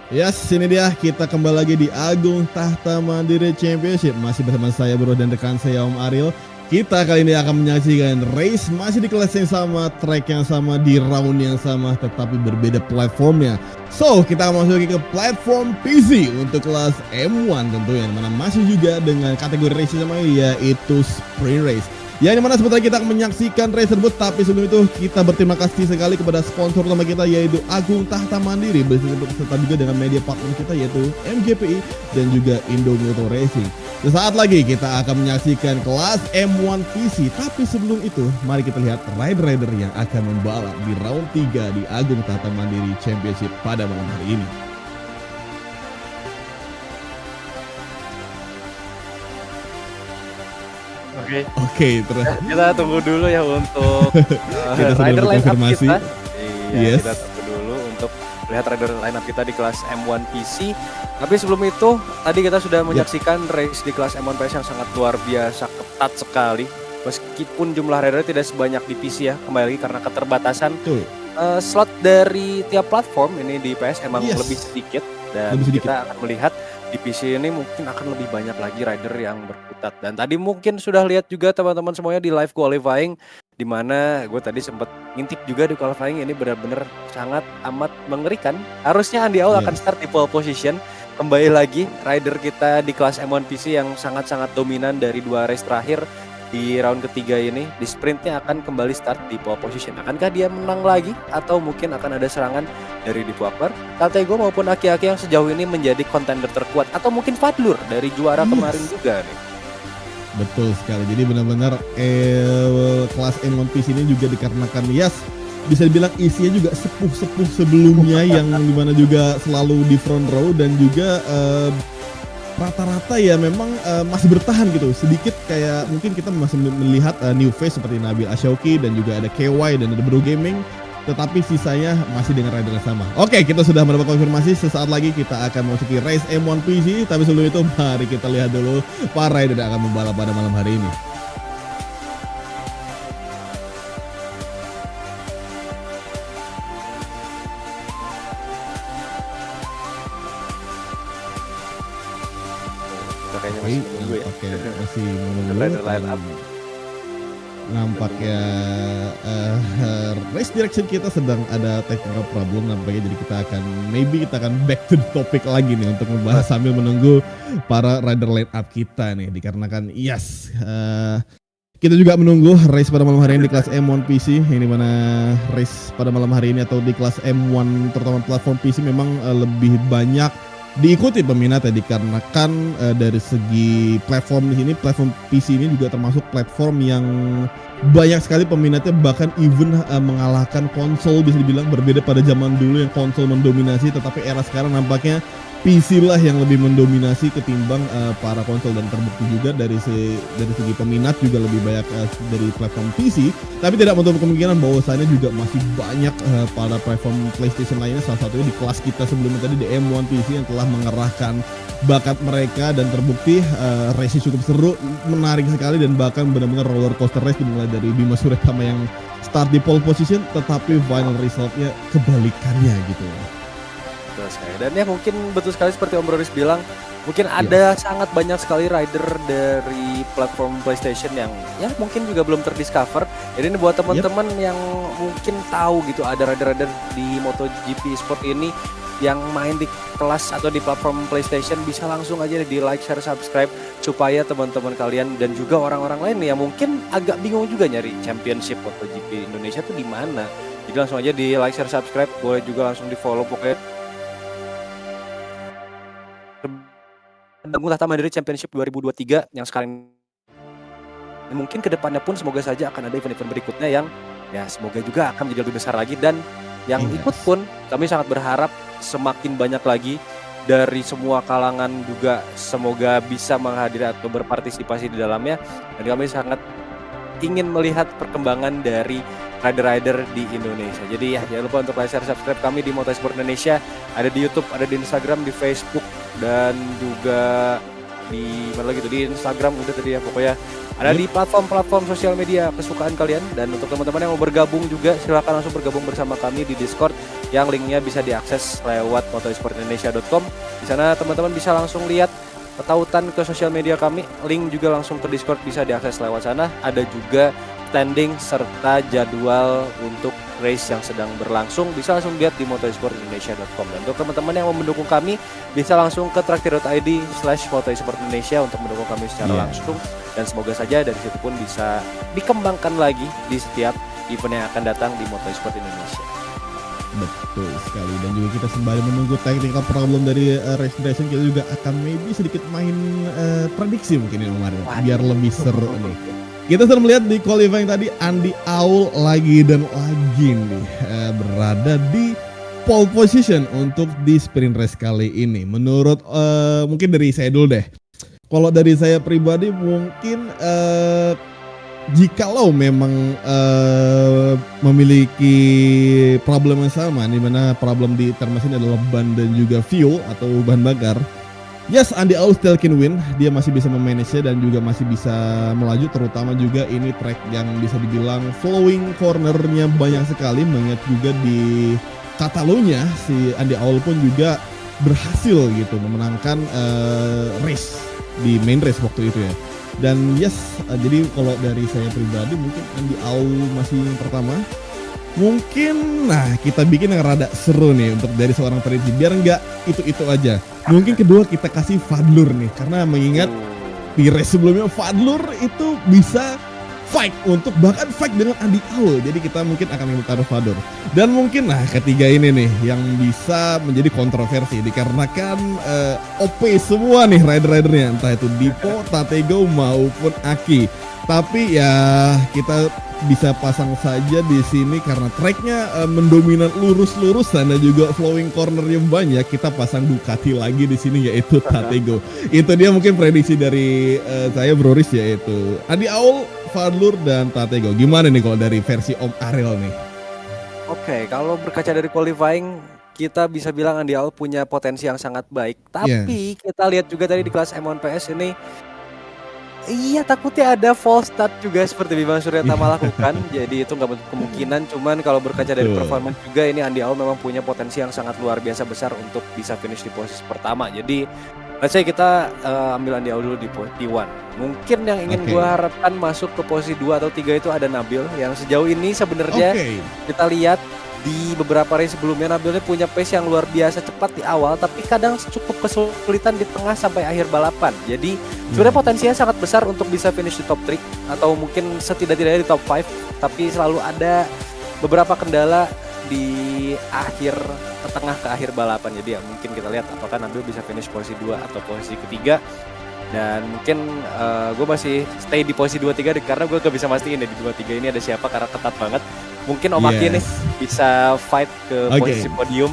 Speaker 2: Yes, ini dia kita kembali lagi di Agung Tahta Mandiri Championship. Masih bersama saya bro dan rekan saya Om Ariel. Kita kali ini akan menyaksikan race masih di kelas yang sama, track yang sama, di round yang sama, tetapi berbeda platformnya. So, kita akan masuk ke platform PC untuk kelas M1 tentunya, yang mana masih juga dengan kategori race yang sama, yaitu sprint race. Ya, yang mana sebentar kita akan menyaksikan race tersebut, tapi sebelum itu kita berterima kasih sekali kepada sponsor utama kita, yaitu Agung Tahta Mandiri, beserta juga dengan media partner kita, yaitu MGPI dan juga Indomoto Racing. Sesaat lagi kita akan menyaksikan kelas M1 PC, tapi sebelum itu mari kita lihat rider-rider yang akan membalap di round 3 di Agung Tahta Mandiri Championship pada malam hari ini. Oke, terus
Speaker 1: Kita tunggu dulu ya untuk
Speaker 2: kita sudah
Speaker 1: rider line up
Speaker 2: berkonfirmasi.
Speaker 1: kita. Iya,
Speaker 2: Yes.
Speaker 1: kita tunggu dulu untuk lihat rider line up kita di kelas M1 PC. Tapi sebelum itu, tadi kita sudah menyaksikan race di kelas M1 PS yang sangat luar biasa, ketat sekali. Meskipun jumlah rider tidak sebanyak di PC ya, kembali lagi karena keterbatasan
Speaker 2: Betul.
Speaker 1: slot dari tiap platform ini di PS emang
Speaker 2: Yes.
Speaker 1: lebih sedikit, dan
Speaker 2: Lebih sedikit.
Speaker 1: kita akan melihat di PC ini mungkin akan lebih banyak lagi rider yang berkutat. Dan tadi mungkin sudah lihat juga teman-teman semuanya di live qualifying, di mana gue tadi sempat ngintip juga di qualifying ini benar-benar sangat amat mengerikan. Harusnya Andy Aul akan
Speaker 2: Yes.
Speaker 1: start di pole position. Kembali lagi rider kita di kelas M1 PC yang sangat-sangat dominan dari 2 race terakhir. Di round ketiga ini, di sprintnya akan kembali start di pole position. Akankah dia menang lagi? Atau mungkin akan ada serangan dari Dipu Akbar, Kaltego maupun Aki-Aki yang sejauh ini menjadi kontender terkuat? Atau mungkin Fadlur dari juara
Speaker 2: Yes.
Speaker 1: kemarin juga nih?
Speaker 2: Betul sekali. Jadi benar-benar kelas M1 PC ini juga dikarenakan bisa dibilang isinya juga sepuh-sepuh sebelumnya yang dimana juga selalu di front row, dan juga rata-rata ya memang masih bertahan gitu. Sedikit kayak mungkin kita masih melihat new face seperti Nabil Ashauki, dan juga ada KY dan ada Bro Gaming, tetapi sisanya masih dengan rider yang sama. Oke, kita sudah mendapat konfirmasi. Sesaat lagi kita akan memasuki race M1 PC, tapi sebelum itu mari kita lihat dulu para rider yang akan membalap pada malam hari ini.
Speaker 1: Kita kayaknya masih menunggu ya.
Speaker 2: Oke, masih menunggu.
Speaker 1: Rider line up.
Speaker 2: Nampaknya race direction kita sedang ada technical problem nampaknya, jadi kita akan back to the topic lagi nih untuk membahas sambil menunggu para rider line up kita nih, dikarenakan kita juga menunggu race pada malam hari ini di kelas M1 PC, yang dimana race pada malam hari ini atau di kelas M1 terutama platform PC memang lebih banyak diikuti peminatnya, dikarenakan dari segi platform di sini, platform PC ini juga termasuk platform yang banyak sekali peminatnya, bahkan even mengalahkan konsol. Bisa dibilang berbeda pada zaman dulu yang konsol mendominasi, tetapi era sekarang nampaknya PC lah yang lebih mendominasi ketimbang para konsol, dan terbukti juga dari segi peminat juga lebih banyak dari platform PC. Tapi tidak menutup kemungkinan bahwasannya juga masih banyak pada platform PlayStation lainnya, salah satunya di kelas kita sebelumnya tadi di M1 PC yang telah mengerahkan bakat mereka, dan terbukti race cukup seru, menarik sekali, dan bahkan benar-benar roller coaster race, dimulai dari Bima Suretama yang start di pole position tetapi final resultnya kebalikannya gitu.
Speaker 1: Betul sekali. Dan ya mungkin betul sekali seperti Om Boris bilang, mungkin ada sangat banyak sekali rider dari platform PlayStation yang ya mungkin juga belum terdiscover. Jadi ini buat teman-teman yang mungkin tahu gitu ada rider-rider di MotoGP Sport ini yang main di kelas atau di platform PlayStation, bisa langsung aja di like, share, subscribe, supaya teman-teman kalian dan juga orang-orang lain yang mungkin agak bingung juga nyari championship MotoGP Indonesia tuh di mana. Jadi langsung aja di like, share, subscribe, boleh juga langsung di follow pokoknya. Agung Tahta Mandiri Championship 2023 yang sekarang mungkin kedepannya pun semoga saja akan ada event-event berikutnya yang ya semoga juga akan menjadi lebih besar lagi, dan yang ikut pun kami sangat berharap semakin banyak lagi dari semua kalangan juga semoga bisa menghadiri atau berpartisipasi di dalamnya, dan kami sangat ingin melihat perkembangan dari rider-rider di Indonesia. Jadi ya jangan lupa untuk like, share, subscribe kami di Motorsport Indonesia, ada di YouTube, ada di Instagram, di Facebook, dan juga di mana lagi tuh, di Instagram udah tadi ya, pokoknya ada di platform-platform sosial media kesukaan kalian. Dan untuk teman-teman yang mau bergabung juga silahkan langsung bergabung bersama kami di Discord yang linknya bisa diakses lewat motoesportindonesia.com. Di sana teman-teman bisa langsung lihat tautan ke sosial media kami, link juga langsung ke Discord bisa diakses lewat sana. Ada juga standing serta jadwal untuk race yang sedang berlangsung bisa langsung lihat di motoesportindonesia.com. Dan untuk teman-teman yang mau mendukung kami bisa langsung ke traktir.id/motoesportindonesia untuk mendukung kami secara langsung. Dan semoga saja dari situ pun bisa dikembangkan lagi di setiap event yang akan datang di Motorsport Indonesia.
Speaker 2: Betul sekali, dan juga kita sembari menunggu technical problem dari race direction, kita juga akan maybe sedikit main prediksi mungkin ya Omar, biar lebih seru nih. Kita sudah melihat di qualifying tadi Andy Aul lagi dan lagi nih berada di pole position untuk di sprint race kali ini. Menurut mungkin dari saya dulu deh. Kalau dari saya pribadi mungkin jikalau memang memiliki problem yang sama, di mana problem di termas ini adalah ban dan juga fuel atau bahan bakar. Yes, Andy Aul still can win. Dia masih bisa memanage-nya dan juga masih bisa melaju. Terutama juga ini track yang bisa dibilang flowing cornernya banyak sekali. Mengingat juga di Catalunya si Andy Aul pun juga berhasil gitu memenangkan race di main race waktu itu ya. Dan yes, jadi kalau dari saya pribadi mungkin Andy Aul masih yang pertama. Mungkin, nah kita bikin yang rada seru nih untuk dari seorang prediksi, biar nggak itu aja. Mungkin kedua kita kasih Fadlur nih, karena mengingat di race sebelumnya Fadlur itu bisa fight untuk bahkan fight dengan Andy Aul. Jadi kita mungkin akan taruh Fadlur. Dan mungkin nah ketiga ini nih yang bisa menjadi kontroversi dikarenakan OP semua nih rider-ridernya, entah itu Dipo, Tatego maupun Aki. Tapi ya kita bisa pasang saja di sini karena tracknya mendominan lurus-lurus dan juga flowing cornernya banyak. Kita pasang Ducati lagi di sini yaitu Tatego. Itu dia mungkin prediksi dari saya Bro Riz, yaitu Andy Aul, Fadlur dan Tatego. Gimana nih kalau dari versi Om Ariel nih?
Speaker 1: Oke, kalau berkaca dari qualifying kita bisa bilang Andy Aul punya potensi yang sangat baik. Tapi kita lihat juga tadi di kelas M1 PS ini, iya takutnya ada false start juga seperti Bima Suryatama lakukan. Jadi itu nggak bentuk kemungkinan. Cuman kalau berkaca dari performance juga ini Andy Aul memang punya potensi yang sangat luar biasa besar untuk bisa finish di posisi pertama. Jadi let's say kita ambil Andy Aul dulu di P1. Mungkin yang ingin gua harapkan masuk ke posisi 2 atau 3 itu ada Nabil, yang sejauh ini sebenarnya kita lihat di beberapa race sebelumnya Nabilnya punya pace yang luar biasa cepat di awal, tapi kadang cukup kesulitan di tengah sampai akhir balapan. Jadi sebenarnya potensinya sangat besar untuk bisa finish di top 3 atau mungkin setidak-tidaknya di top 5, tapi selalu ada beberapa kendala di akhir ke tengah ke akhir balapan. Jadi ya mungkin kita lihat apakah Nabil bisa finish posisi 2 atau posisi ketiga. Dan mungkin gue masih stay di posisi 2-3 karena gue gak bisa mastiin di 2-3 ini ada siapa karena ketat banget. Mungkin Om Aki nih bisa fight ke posisi podium.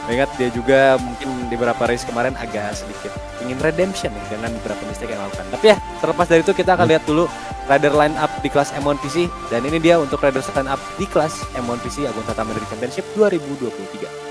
Speaker 1: Mengingat dia juga mungkin di beberapa race kemarin agak sedikit ingin redemption nih dengan beberapa mistake yang lakukan. Tapi ya terlepas dari itu kita akan lihat dulu rider line up di kelas M1 PC. Dan ini dia untuk rider line up di kelas M1 PC Agung Tata Mandiri Championship 2023.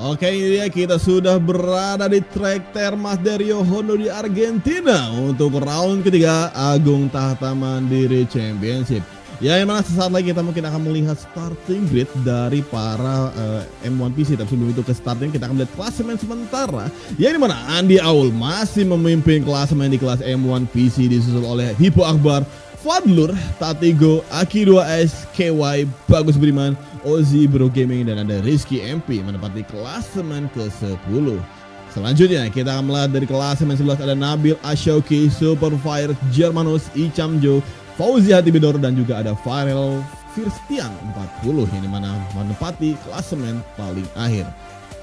Speaker 2: Oke, ini dia kita sudah berada di track Termas Dario Hondo di Argentina untuk round ketiga Agung Tahta Mandiri Championship. Ya, yang mana sesaat lagi kita mungkin akan melihat starting grid dari para M1 PC. Tapi sebelum itu ke starting kita akan melihat klasemen sementara. Ya, di mana Andi Aul masih memimpin klasemen di kelas M1 PC disusul oleh Hippo Akbar, Fadlur, Tatigo, Aki 2S, KY, Bagus Beriman, Ozi Bro Gaming, dan ada Rizky MP menempati klasemen ke-10. Selanjutnya kita akan melihat dari klasemen 11 ada Nabil Ashoki, Superfire, Germanus, Icamjo, Fauzi Hatibidor, dan juga ada Farel Firstian 40 yang dimana menempati klasemen paling akhir.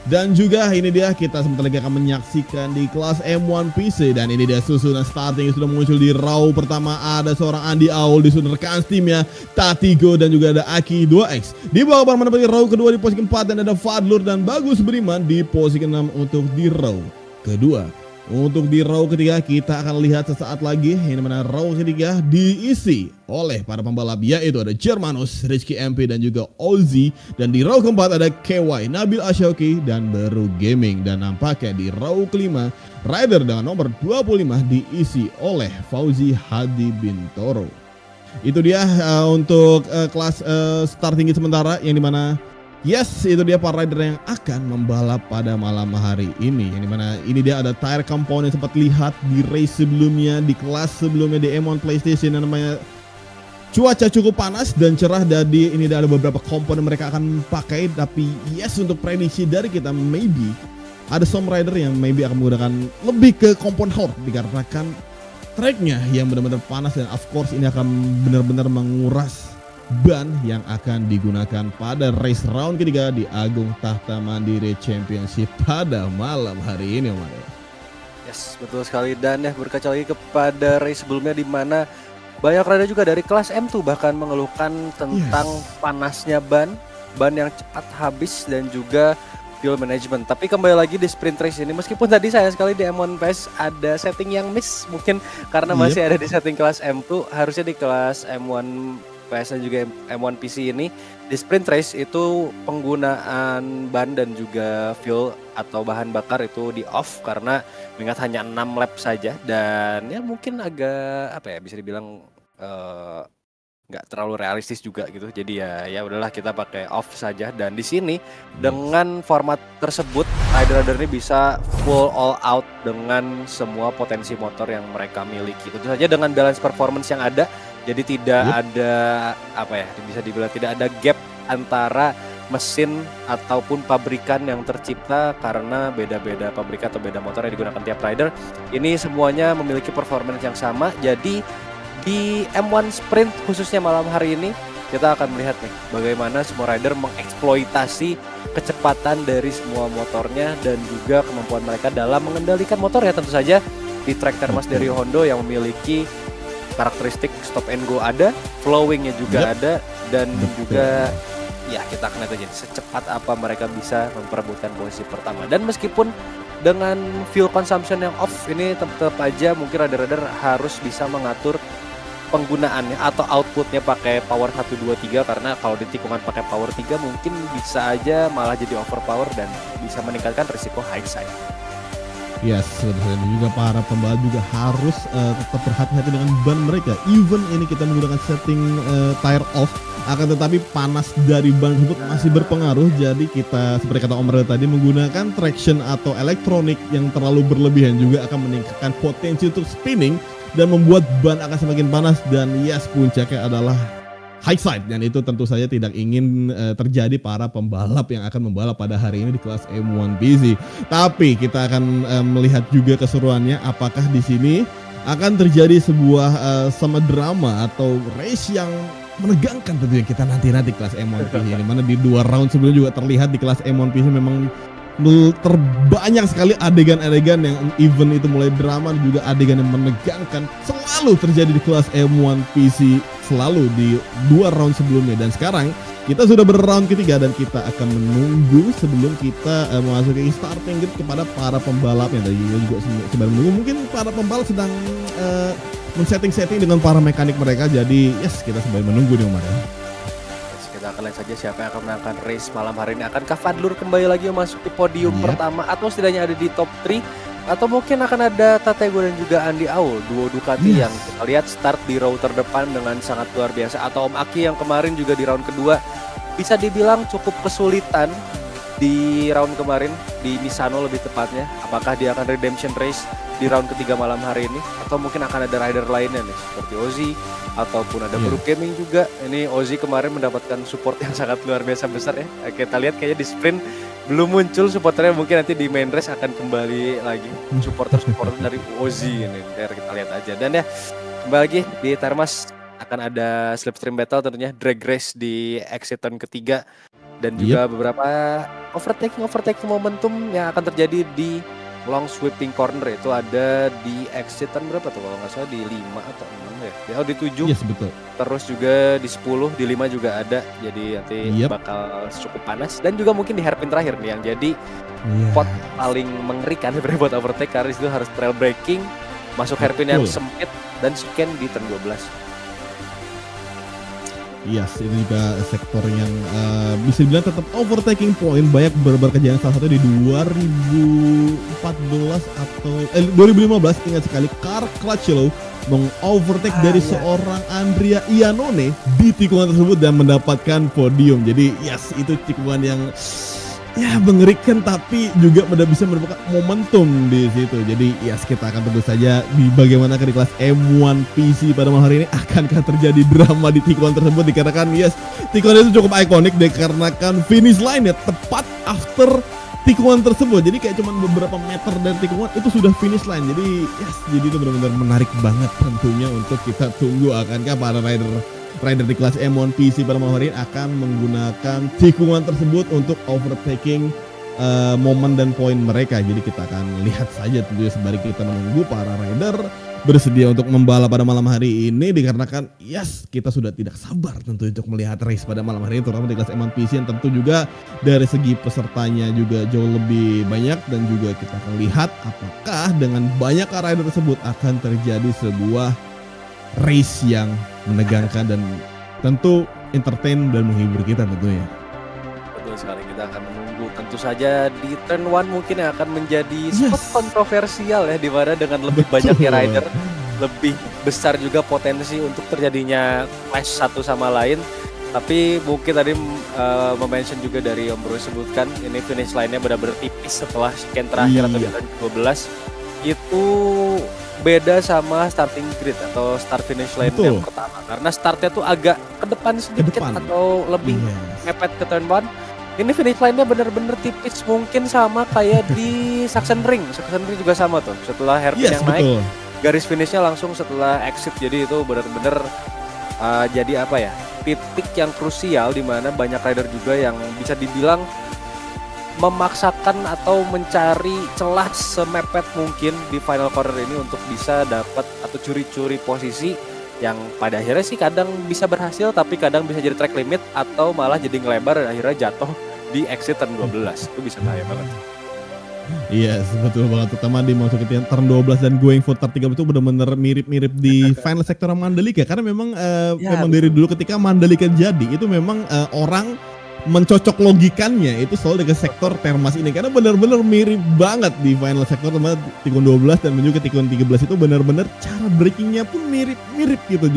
Speaker 2: Dan juga ini dia kita sebentar lagi akan menyaksikan di kelas M1 PC. Dan ini dia susunan starting yang sudah muncul di row pertama. Ada seorang Andi Aul disusun rekan timnya Tatigo dan juga ada Aki 2X. Di bawah bar menempati row kedua di posisi keempat dan ada Fadlur dan Bagus Beriman di posisi ke-6 untuk di row kedua. Untuk di row ketiga kita akan lihat sesaat lagi yang dimana row ketiga diisi oleh para pembalap, yaitu ada Germanus, Rizky MP dan juga Ozi. Dan di row keempat ada KY, Nabil Ashoki dan Baru Gaming. Dan nampaknya di row kelima rider dengan nomor 25 diisi oleh Fauzi Hadi Bintoro. Itu dia untuk kelas starting sementara yang dimana yes, itu dia para rider yang akan membalap pada malam hari ini. Yang dimana ini dia ada tire compound yang sempat lihat di race sebelumnya, di kelas sebelumnya di M1 PlayStation yang namanya cuaca cukup panas dan cerah. Jadi ini ada beberapa komponen mereka akan pakai. Tapi yes, untuk prediksi dari kita maybe ada some rider yang maybe akan menggunakan lebih ke kompon hard dikarenakan tracknya yang benar-benar panas. Dan of course ini akan benar-benar menguras ban yang akan digunakan pada race round ketiga di Agung Tahta Mandiri Championship pada malam hari ini, Omar.
Speaker 1: Yes, betul sekali. Dan ya berkaca lagi kepada race sebelumnya di mana banyak rider juga dari kelas M2 bahkan mengeluhkan tentang panasnya ban yang cepat habis dan juga fuel management. Tapi kembali lagi di sprint race ini, meskipun tadi sayang sekali di M1 PS ada setting yang miss mungkin karena masih ada di setting kelas M2, harusnya di kelas M1 PS dan juga M1 PC ini di sprint race itu penggunaan ban dan juga fuel atau bahan bakar itu di off karena mengingat hanya 6 lap saja. Dan ya mungkin agak apa ya, bisa dibilang nggak terlalu realistis juga gitu. Jadi ya udahlah kita pakai off saja. Dan di sini dengan format tersebut rider-rider ini bisa full all out dengan semua potensi motor yang mereka miliki. Tentu saja dengan balance performance yang ada. Jadi tidak ada apa ya, bisa dibilang tidak ada gap antara mesin ataupun pabrikan yang tercipta karena beda-beda pabrikan atau beda motor yang digunakan tiap rider. Ini semuanya memiliki performance yang sama. Jadi di M1 Sprint khususnya malam hari ini kita akan melihat nih bagaimana semua rider mengeksploitasi kecepatan dari semua motornya dan juga kemampuan mereka dalam mengendalikan motor ya. Tentu saja di track Termas Dario Hondo yang memiliki karakteristik stop and go ada, flowingnya juga ada, dan juga ya kita akan lihat aja secepat apa mereka bisa memperebutkan posisi pertama. Dan meskipun dengan fuel consumption yang off ini tetap aja mungkin rider-rider harus bisa mengatur penggunaannya atau outputnya pakai power 1, 2, 3 karena kalau di tikungan pakai power 3 mungkin bisa aja malah jadi overpower dan bisa meningkatkan risiko high side.
Speaker 2: Yes, dan juga para pembalap juga harus tetap berhati-hati dengan ban mereka. Even ini kita menggunakan setting tire off, akan tetapi panas dari ban tersebut masih berpengaruh. Jadi kita seperti kata Om Reda tadi menggunakan traction atau elektronik yang terlalu berlebihan juga akan meningkatkan potensi untuk spinning dan membuat ban akan semakin panas. Dan yes, puncaknya adalah high side, dan itu tentu saja tidak ingin terjadi para pembalap yang akan membalap pada hari ini di kelas M1 PC. Tapi kita akan melihat juga keseruannya, apakah di sini akan terjadi sebuah sama drama atau race yang menegangkan tentunya kita nanti kelas M1 PC. Di mana di 2 round sebelumnya juga terlihat di kelas M1 PC memang terbanyak sekali adegan-adegan yang event itu mulai drama dan juga adegan yang menegangkan selalu terjadi di kelas M1 PC, selalu di 2 round sebelumnya. Dan sekarang kita sudah berround ketiga dan kita akan menunggu sebelum kita memasuki starting grid kepada para pembalap yang tadi juga sedang menunggu. Mungkin para pembalap sedang men-setting dengan para mekanik mereka. Jadi yes, kita sambil menunggu nih Omar ya.
Speaker 1: Kita akan akan lihat saja siapa yang akan menangkan race malam hari ini. Akankah Fadlur kembali lagi memasuki podium pertama atau setidaknya ada di top 3? Atau mungkin akan ada Tatego dan juga Andi Aul, duo Ducati yang kita lihat start di row terdepan dengan sangat luar biasa. Atau Om Aki yang kemarin juga di round kedua bisa dibilang cukup kesulitan di round kemarin, di Misano lebih tepatnya. Apakah dia akan redemption race di round ketiga malam hari ini? Atau mungkin akan ada rider lainnya nih, seperti Ozzy, ataupun ada Brook Gaming juga. Ini Ozzy kemarin mendapatkan support yang sangat luar biasa besar ya. Kita lihat kayaknya di sprint belum muncul supporternya, mungkin nanti di main race akan kembali lagi supporter dari Ozzy ini. Biar kita lihat aja. Dan ya kembali lagi di Termas akan ada slipstream battle tentunya, drag race di exit turn ketiga dan juga beberapa overtaking momentum yang akan terjadi di long sweeping corner. Itu ada di exit turn berapa tuh kalau nggak salah, di 5 atau 6 ya. Oh di 7.
Speaker 2: Yes, betul.
Speaker 1: Terus juga di 10, di 5 juga ada. Jadi nanti bakal cukup panas. Dan juga mungkin di hairpin terakhir nih yang jadi pot paling mengerikan sebenarnya buat overtake, karena itu harus trail braking, masuk hairpin yang sempit dan scan di turn 12.
Speaker 2: Yes, ini juga sektor yang bisa dibilang tetap overtaking point. Banyak beberapa kejadian, salah satu di 2014 atau 2015 ingat sekali, Car Crutchlow meng-overtake dari seorang Andrea Iannone di tikungan tersebut dan mendapatkan podium. Jadi yes, itu tikungan yang mengerikan tapi juga bisa mendapatkan momentum di situ. Jadi yes, kita akan tunggu saja di bagaimana di kelas M1 PC pada malam hari ini. Akankah terjadi drama di tikungan tersebut, dikarenakan yes, tikungan itu cukup ikonik dikarenakan finish line ya tepat after tikungan tersebut. Jadi kayak cuman beberapa meter dari tikungan itu sudah finish line. Jadi yes, jadi itu benar-benar menarik banget tentunya untuk kita tunggu. Akankah para rider di kelas M1 PC pada malam hari ini akan menggunakan tikungan tersebut untuk overtaking momen dan poin mereka. Jadi kita akan lihat saja tentunya sembari kita menunggu para rider bersedia untuk membalap pada malam hari ini, dikarenakan yes, kita sudah tidak sabar tentu untuk melihat race pada malam hari ini, terutama di kelas M1 PC yang tentu juga dari segi pesertanya juga jauh lebih banyak. Dan juga kita akan lihat apakah dengan banyak rider tersebut akan terjadi sebuah race yang menegangkan dan tentu entertain dan menghibur kita tentunya.
Speaker 1: Betul sekali, kita akan menunggu. Tentu saja di turn 1 mungkin yang akan menjadi spot kontroversial ya, di mana dengan lebih banyaknya rider, lebih besar juga potensi untuk terjadinya clash satu sama lain. Tapi mungkin tadi mention juga dari Om Bro sebutkan, ini finish line-nya benar-benar tipis setelah scan terakhir atau di turn 12. Itu beda sama starting grid atau start finish line yang pertama, karena startnya tuh agak ke depan sedikit atau lebih mepet ke turn 1. Ini finish line-nya bener-bener tipis, mungkin sama kayak di Sachsenring juga sama tuh, setelah hairpin yang naik garis finishnya langsung setelah exit. Jadi itu bener-bener jadi apa ya, titik yang krusial di mana banyak rider juga yang bisa dibilang memaksakan atau mencari celah semepet mungkin di final corner ini untuk bisa dapat atau curi-curi posisi yang pada akhirnya sih kadang bisa berhasil, tapi kadang bisa jadi track limit atau malah jadi ngelebar dan akhirnya jatuh di exit turn 12. Itu bisa bahaya banget.
Speaker 2: Iya, yes, betul banget, terutama di masuk ke turn 12 dan going for turn 13 itu benar-benar mirip-mirip di final sektor Mandalika, karena memang memang dari dulu ketika Mandalika jadi itu memang orang mencocok logikannya itu selalu dengan sektor Termas ini, karena benar-benar mirip banget di final sektor sama tikungan 12 dan menuju ke tikungan 13 itu benar-benar cara breakingnya pun mirip-mirip gitu,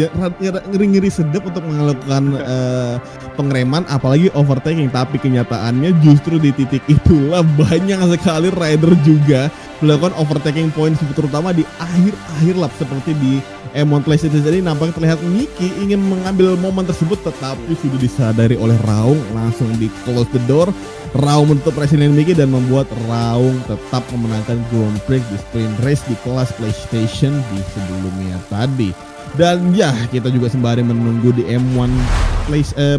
Speaker 2: ngeri-ngeri sedap untuk melakukan pengereman apalagi overtaking. Tapi kenyataannya justru di titik itulah banyak sekali rider juga melakukan overtaking points, terutama di akhir lap seperti di M1 PlayStation. Jadi nampaknya terlihat Miki ingin mengambil momen tersebut, tetapi sudah disadari oleh Raung, langsung di close the door. Raung menutup Presiden Miki dan membuat Raung tetap memenangkan Grand Prix di sprint race di kelas PlayStation di sebelumnya tadi. Dan ya, kita juga sembari menunggu di M1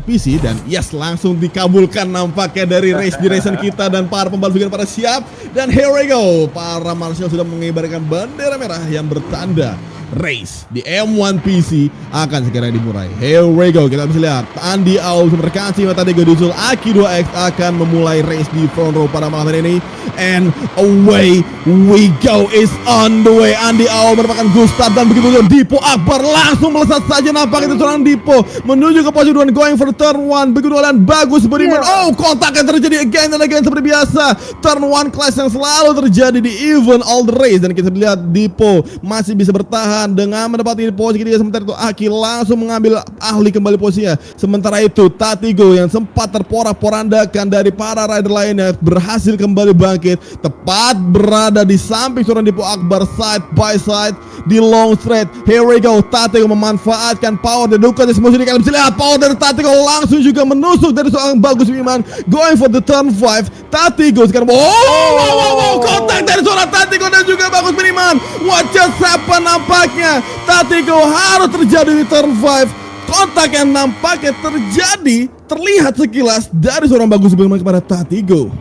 Speaker 2: PC dan yes, langsung dikabulkan nampaknya dari race duration kita, dan para pembalap juga pada siap. Dan here we go, para marshal sudah mengibarkan bendera merah yang bertanda race di M1 PC akan segera dimulai. Here we go, kita bisa lihat Andy Aul berkasi mata Tatigo Dusul Aki 2X akan memulai race di front row pada malam hari ini. And away we go, is on the way. Andy Aul merupakan Gustaf dan begitu juga Dipo Akbar langsung melesat saja, nampak itu seorang Dipo menuju ke posisi 2 going for turn 1. Begitu dan bagus Budiman. Oh, kontak yang terjadi again and again seperti biasa. Turn 1 clash yang selalu terjadi di even all the race, dan kita lihat Dipo masih bisa bertahan dengan mendapati posisi ketiga, sementara itu Aki langsung mengambil ahli kembali posisinya. Sementara itu Tatigo yang sempat terporak-porandakan dari para rider lainnya berhasil kembali bangkit, tepat berada di samping seorang Dipo Akbar side by side di long straight. Here we go, Tatigo memanfaatkan power dan dukungan di semua sini. Kalian bisa lihat power dari Tatigo langsung juga menusuk dari seorang Bagus Wiman going for the turn 5. Tatigo sekarang kontak dari seorang Tatigo dan juga Bagus Wiman. What just happened nampaknya Tatigo harus terjadi di turn 5. Kontak yang nampaknya terlihat sekilas dari seorang Bagus Wiman kepada Tatigo.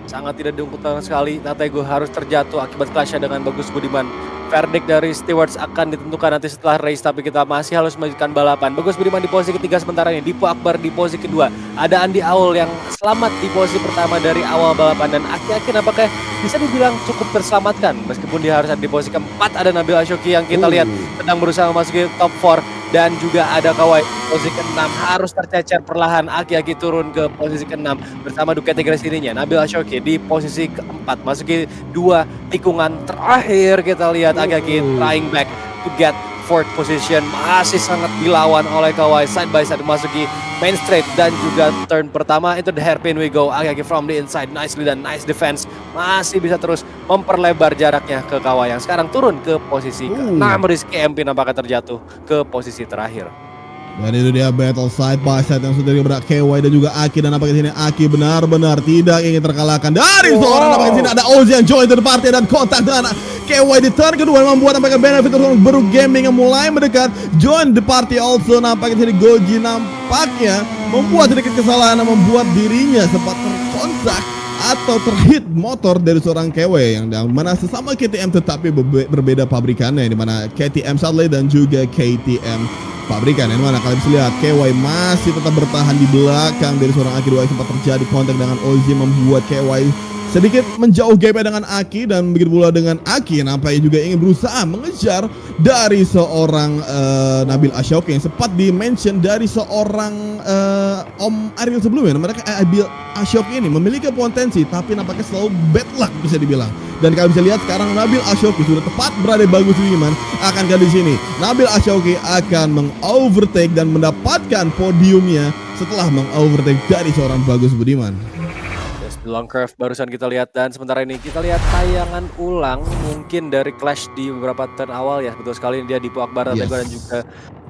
Speaker 1: Sangat tidak diungkapkan sekali, Tatigo harus terjatuh akibat clash-nya dengan Bagus Budiman. Verdict dari stewards akan ditentukan nanti setelah race, tapi kita masih harus melanjutkan balapan. Bagus Budiman di posisi ketiga sementara ini, Dipo Akbar di posisi kedua. Ada Andy Aul yang selamat di posisi pertama dari awal balapan, dan Aki nampaknya bisa dibilang cukup terselamatkan. Meskipun dia harus ada di posisi keempat, ada Nabil Ashoki yang kita lihat sedang berusaha memasuki top 4. Dan juga ada Kawai posisi ke-6 harus tercecer perlahan. Aki turun ke posisi ke-6 bersama Ducati Grace ininya. Nabil Ashoki di posisi ke-4 masuki 2 tikungan terakhir. Kita lihat Aki trying back to get 4th position, masih sangat dilawan oleh Kawai side by side memasuki main straight dan juga turn pertama. Itu the hairpin we go, Aki from the inside nicely dan nice defense, masih bisa terus memperlebar jaraknya ke Kawai yang sekarang turun ke posisi ke-6. Rizky MP nampaknya terjatuh ke posisi terakhir.
Speaker 2: Dan itu dia battle side by side yang sudah diberikan KY dan juga Aki, dan nampaknya sini Aki benar-benar tidak ingin terkalahkan dari seorang. Nampaknya sini ada Ozi yang join to the party dan kontak dengan KY di turn kedua membuat nampaknya benefit untuk Baru Gaming yang mulai mendekat join the party also. Nampaknya sini Goji nampaknya membuat sedikit kesalahan yang membuat dirinya sempat terkontak atau terhit motor dari seorang KW yang mana sesama KTM tetapi berbeda pabrikannya, di mana KTM Sadley dan juga KTM pabrikan. Yang mana kalian bisa lihat KY masih tetap bertahan di belakang dari seorang Aki 2X. Sempat terjadi kontak dengan Ozi membuat KY sedikit menjauh GP dengan Aki, dan begitu pula dengan Aki nampaknya juga ingin berusaha mengejar dari seorang Nabil Ashoki yang sempat di-mention dari seorang Om Ariel sebelumnya. Mereka Nabil Ashoki ini memiliki potensi tapi nampaknya selalu bad luck bisa dibilang. Dan kalian bisa lihat sekarang Nabil Ashoki sudah tepat berada di Bagus Wiman. Akan kali sini Nabil Ashoki akan mengovertake dan mendapatkan podiumnya setelah mengovertake dari seorang Bagus Budiman.
Speaker 1: Long curve barusan kita lihat, dan sementara ini kita lihat tayangan ulang mungkin dari clash di beberapa turn awal ya. Betul sekali, dia Dipo Akbar dan juga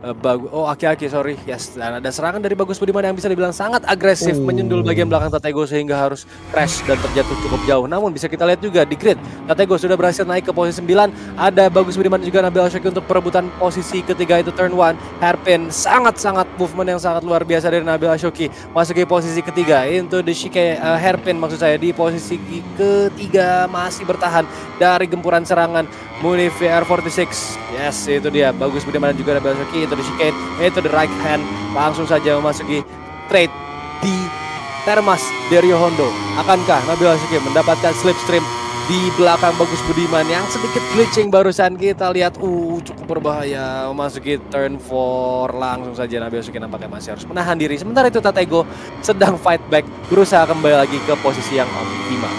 Speaker 1: Aki sorry. Yes, dan ada serangan dari Bagus Budiman yang bisa dibilang sangat agresif menyundul bagian belakang Tatigo sehingga harus crash dan terjatuh cukup jauh. Namun bisa kita lihat juga di grid Tatigo sudah berhasil naik ke posisi 9. Ada Bagus Budiman juga Nabil Ashoki untuk perebutan posisi ketiga itu turn 1. Hairpin sangat movement yang sangat luar biasa dari Nabil Ashoki masuki posisi ketiga into the chicane. Hairpin maksud saya di posisi ketiga masih bertahan dari gempuran serangan Muni VR46. Yes, itu dia Bagus Budiman dan juga Nabil Ashoki. Itu di chicane, itu the right hand, langsung saja memasuki straight di Termas Derio Hondo. Akankah Nabil Ashoki mendapatkan slipstream di belakang Bagus Budiman yang sedikit glitching barusan? Kita lihat cukup berbahaya memasuki turn 4. Langsung saja Nabil Ashoki nampaknya masih harus menahan diri. Sementara itu Tatigo sedang fight back, berusaha kembali lagi ke posisi yang optimal.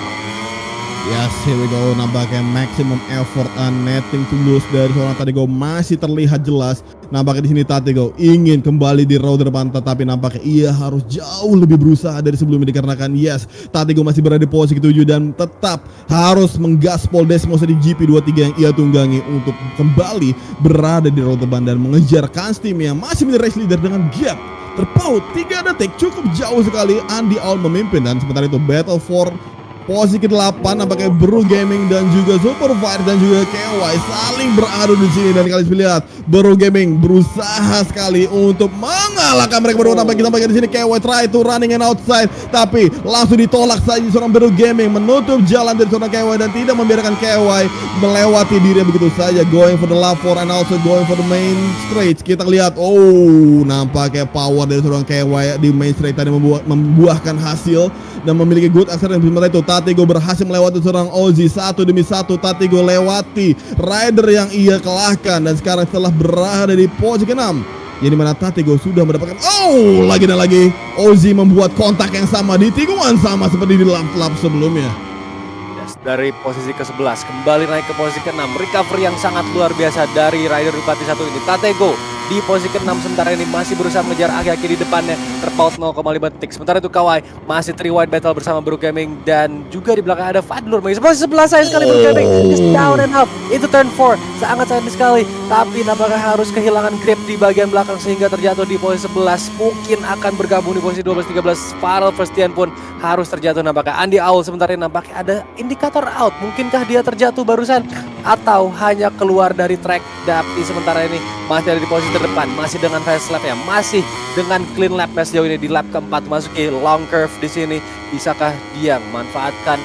Speaker 2: Yes, here we go. Nampaknya maximum effort and nothing to lose dari seorang Tatigo masih terlihat jelas. Nampaknya di sini Tatigo ingin kembali di row depan, tetapi nampaknya ia harus jauh lebih berusaha dari sebelumnya dikarenakan yes, Tatigo masih berada di posisi ke-7 dan tetap harus menggaspol Desmos di GP23 yang ia tunggangi untuk kembali berada di row depan dan mengejar Kans Team yang masih menjadi race leader dengan gap terpaut 3 detik, cukup jauh sekali. Andy Aul memimpin, dan sementara itu battle for Posisi ke-8 nampaknya Bro Gaming dan juga Super Fighter dan juga KY saling beradu di sini, dan kalian bisa lihat Bro Gaming berusaha sekali untuk mengalahkan mereka berdua. Nampaknya di sini KY try to running and outside, tapi langsung ditolak saja seorang Bro Gaming, menutup jalan dari seorang KY dan tidak membiarkan KY melewati dirinya begitu saja. Going for the lap 4 and also going for the main straight. Kita lihat, nampaknya power dari seorang KY di main straight tadi membuahkan hasil dan memiliki good access. Dan sementara itu Tatigo berhasil melewati seorang Ozzy satu demi satu. Tatigo lewati rider yang ia kalahkan, dan sekarang setelah berada di posisi ke-6 yang dimana Tatigo sudah mendapatkan lagi dan lagi Ozzy membuat kontak yang sama di tikungan sama seperti di lap-lap sebelumnya.
Speaker 1: Dari posisi ke-11 kembali naik ke posisi ke-6, recovery yang sangat luar biasa dari rider Ducati 1 ini. Tatigo di posisi ke-6 sementara ini masih berusaha mengejar Aki-Aki di depannya, terpaut 0,5 detik. Sementara itu Kawai masih 3 wide battle bersama Bro Gaming, dan juga di belakang ada Fadlur. Posisi sebelah saya sekali Bro Gaming is down and up. Itu turn 4 sangat sayang sekali, tapi nampaknya harus kehilangan grip di bagian belakang sehingga terjatuh di posisi 11. Mungkin akan bergabung di posisi 12-13. Farel Firstian pun harus terjatuh nampaknya. Andi Aul sementara ini nampaknya ada indikator out. Mungkinkah dia terjatuh barusan atau hanya keluar dari track? Tapi sementara ini masih ada di posisi terdepan, masih dengan fast lap ya, masih dengan clean lap sejauh ini di lap keempat, masuki long curve di sini. Bisakah dia memanfaatkan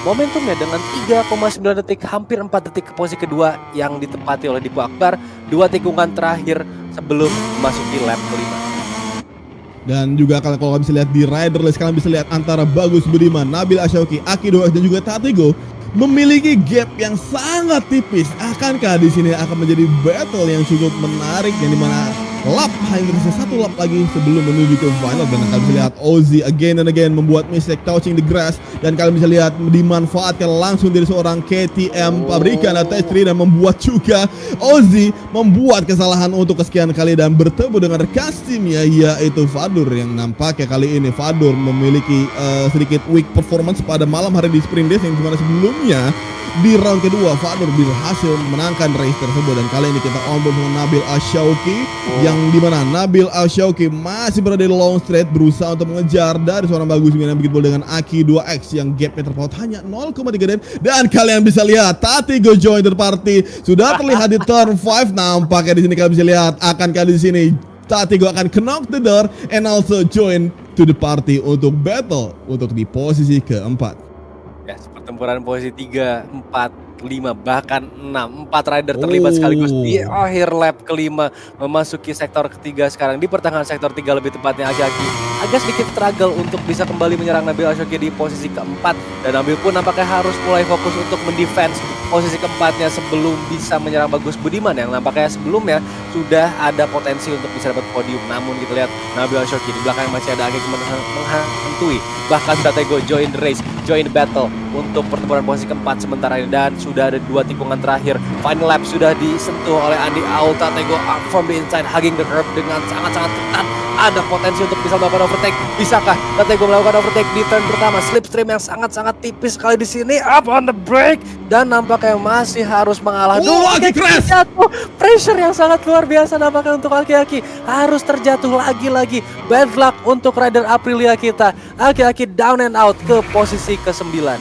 Speaker 1: momentumnya dengan 3,9 detik, hampir 4 detik ke posisi kedua yang ditempati oleh Dipo Akbar, 2 tikungan terakhir sebelum memasuki lap kelima.
Speaker 2: Dan juga kalau kalian bisa lihat di rider list, kalian bisa lihat antara Bagus Budiman, Nabil Asyauki, Aki Doak dan juga Tatigo memiliki gap yang sangat tipis. Akankah di sini akan menjadi battle yang cukup menarik, yang dimana lap hanya tersisa 1 lap lagi sebelum menuju ke final? Dan kalian bisa lihat Ozzy again and again membuat mistake touching the grass, dan kalian bisa lihat dimanfaatkan langsung dari seorang KTM pabrikan T3 dan membuat juga Ozzy membuat kesalahan untuk kesekian kali dan bertemu dengan rekan timnya yaitu Fadur, yang nampaknya kali ini Fadur memiliki sedikit weak performance pada malam hari di sprint race, yang dimana sebelumnya di round kedua Fadur berhasil memenangkan race tersebut. Dan kali ini kita onboard dengan Nabil Asyauki, yang dimana Nabil Asyauki masih berada di long straight berusaha untuk mengejar dari seorang Bagus Budiman begitu pula dengan Aki 2X yang gapnya terpaut hanya 0,3 detik. Dan kalian bisa lihat Tatigo join the party sudah terlihat di turn 5. Nampaknya di sini kalian bisa lihat akankah di sini Tatigo akan knock the door and also join to the party untuk battle untuk di posisi keempat.
Speaker 1: Ya, pertempuran posisi 3, 4, 5, bahkan 6. 4 rider terlibat sekaligus di akhir lap kelima, memasuki sektor ketiga sekarang. Di pertengahan sektor 3 lebih tepatnya, Aki-Aki agak sedikit struggle untuk bisa kembali menyerang Nabil Asyauki di posisi keempat. Dan Nabil pun nampaknya harus mulai fokus untuk mendefense posisi keempatnya sebelum bisa menyerang Bagus Budiman, yang nampaknya sebelumnya sudah ada potensi untuk bisa dapat podium. Namun kita lihat Nabil Asyauki di belakang masih ada Aki menghantui. Bahkan Tatigo join the race, join the battle untuk pertempuran posisi keempat sementara ini, dan sudah ada 2 tikungan terakhir. Final lap sudah disentuh oleh Andi Aul. Tatigo up from the inside, hugging the curb dengan sangat-sangat ketat. Ada potensi untuk bisa melakukan overtake. Bisakah Tatigo melakukan overtake di turn pertama? Slipstream yang sangat-sangat tipis sekali di sini. Up on the brake, dan nampaknya masih harus mengalah dulu.
Speaker 2: Aki crash.
Speaker 1: Jatuh. Pressure yang sangat luar biasa nampaknya untuk Aki-Aki. Harus terjatuh lagi-lagi. Bad luck untuk rider Aprilia kita. Aki-Aki down and out ke posisi ke-9.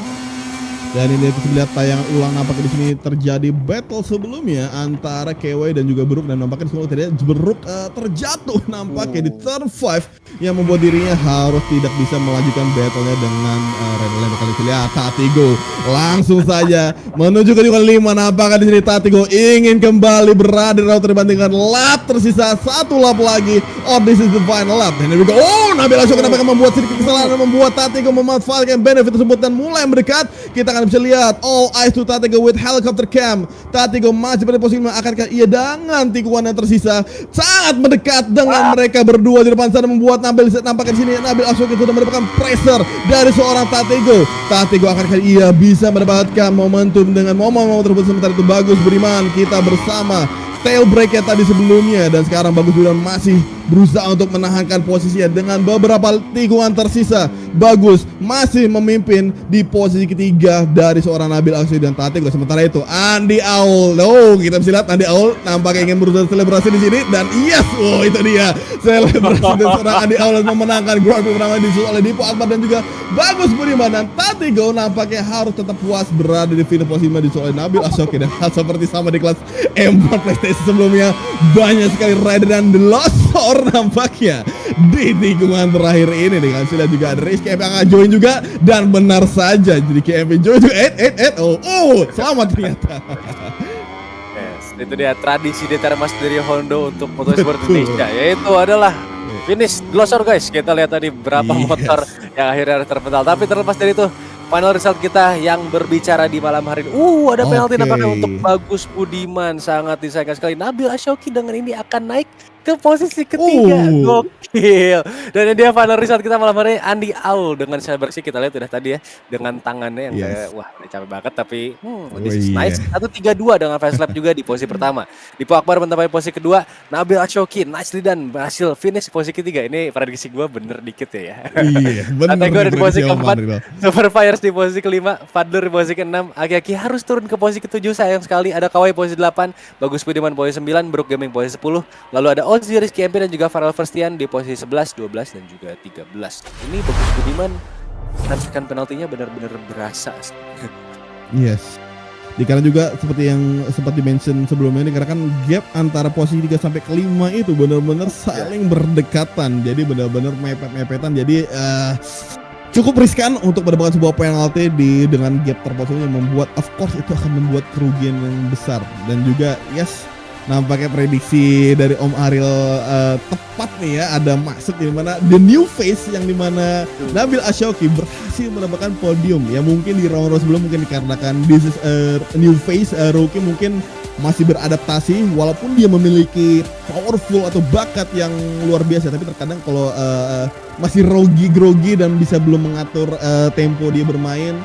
Speaker 2: Dan ini kita lihat tayangan ulang, nampaknya di sini terjadi battle sebelumnya antara KW dan juga Brook, dan nampaknya semua terjadi Brook terjatuh nampaknya di turn 5 yang membuat dirinya harus tidak bisa melanjutkan battlenya dengan rider lain. Kali ini lihat Tatigo langsung saja menuju ke tikungan 5. Nampaknya di sini Tatigo ingin kembali berada di round terdepan dengan lap tersisa 1 lap lagi. This is the final lap. Dan here we go. Nabil Asyauki nampaknya membuat sedikit kesalahan dan membuat Tatigo memanfaatkan benefit tersebut dan mulai mendekat. Kita akan bisa lihat all eyes to Tatigo with helicopter cam. Tatigo masih pada posisi 5. Akankah ia dengan tikungan yang tersisa sangat mendekat dengan mereka berdua di depan sana, membuat nampaknya di sini Nabil Asyauki sudah mendapatkan pressure dari seorang Tatigo. Tatigo akankah ia bisa mendapatkan momentum dengan momen-momen tersebut? Sementara itu Bagus Budiman kita bersama tail break-nya tadi sebelumnya, dan sekarang Bagus Budiman masih berusaha untuk menahankan posisinya dengan beberapa tikungan tersisa. Bagus masih memimpin di posisi ketiga dari seorang Nabil Ashoki dan Tatigo. Sementara itu Andi Aul, kita bisa lihat Andi Aul nampaknya ingin berusaha selebrasi di sini, dan yes, itu dia selebrasi dari seorang Andi Aul memenangkan Grand Prix pertama disusul oleh Dipo Akbar dan juga Bagus Budiman. Dan Tatigo nampaknya harus tetap puas berada di finish posisi disusul oleh Nabil Ashoki. Dan seperti sama di kelas M1 PlayStation sebelumnya, banyak sekali rider dan losor nampaknya di tikungan terakhir ini. Dengan sudah juga ada race KMP yang akan join juga, dan benar saja jadi KMP join juga. Selamat ternyata.
Speaker 1: Yes, itu dia tradisi di Termas dari Hondo untuk Motorsport Indonesia, yaitu adalah finish glosor guys. Kita lihat tadi berapa motor yang akhirnya terpental. Tapi terlepas dari itu, final result kita yang berbicara di malam hari ini. Ada penalti nampaknya untuk Bagus Budiman. Sangat disayangkan sekali. Nabil Ashoki dengan ini akan naik ke posisi ketiga. Gokil. Dan ini dia final result kita malam hari ini. Andi Aul dengan selebrasi kita lihat udah tadi ya, dengan tangannya yang kayak wah udah capek banget, tapi this is nice. 1-3-2 dengan fast lap juga di posisi pertama. Dipo Akbar mencapai posisi kedua. Nabil Ashoki nicely dan berhasil finish posisi ketiga. Ini prediksi gue bener dikit ya.
Speaker 2: Iya, bener.
Speaker 1: Gue ada di posisi keempat, Super Fires di posisi kelima, Fadler di posisi keenam, Aki-Aki harus turun ke posisi ketujuh, sayang sekali. Ada Kawai posisi 8, Bagus Budiman posisi 9, Brook Gaming posisi 10, lalu ada Ozzy Rizky MP dan juga Farel Firstian di posisi 11, 12 dan juga 13. Ini Bagus Budiman menargetkan penaltinya benar-benar berasa.
Speaker 2: Yes. Karena juga seperti yang sempat di-mention sebelumnya ini, karena kan gap antara posisi 3 sampai ke 5 itu benar-benar saling berdekatan. Jadi benar-benar mepet-mepetan. Jadi cukup riskan untuk mendapatkan sebuah penalti dengan gap terposisinya, yang membuat of course itu akan membuat kerugian yang besar. Dan juga nampaknya prediksi dari Om Ariel tepat nih ya, ada masuk di mana the new face, yang dimana Nabil Ashoki berhasil mendapatkan podium. Ya mungkin di round sebelum mungkin dikarenakan this is a new face, rookie mungkin masih beradaptasi, walaupun dia memiliki powerful atau bakat yang luar biasa, tapi terkadang kalau masih grogi dan bisa belum mengatur tempo dia bermain,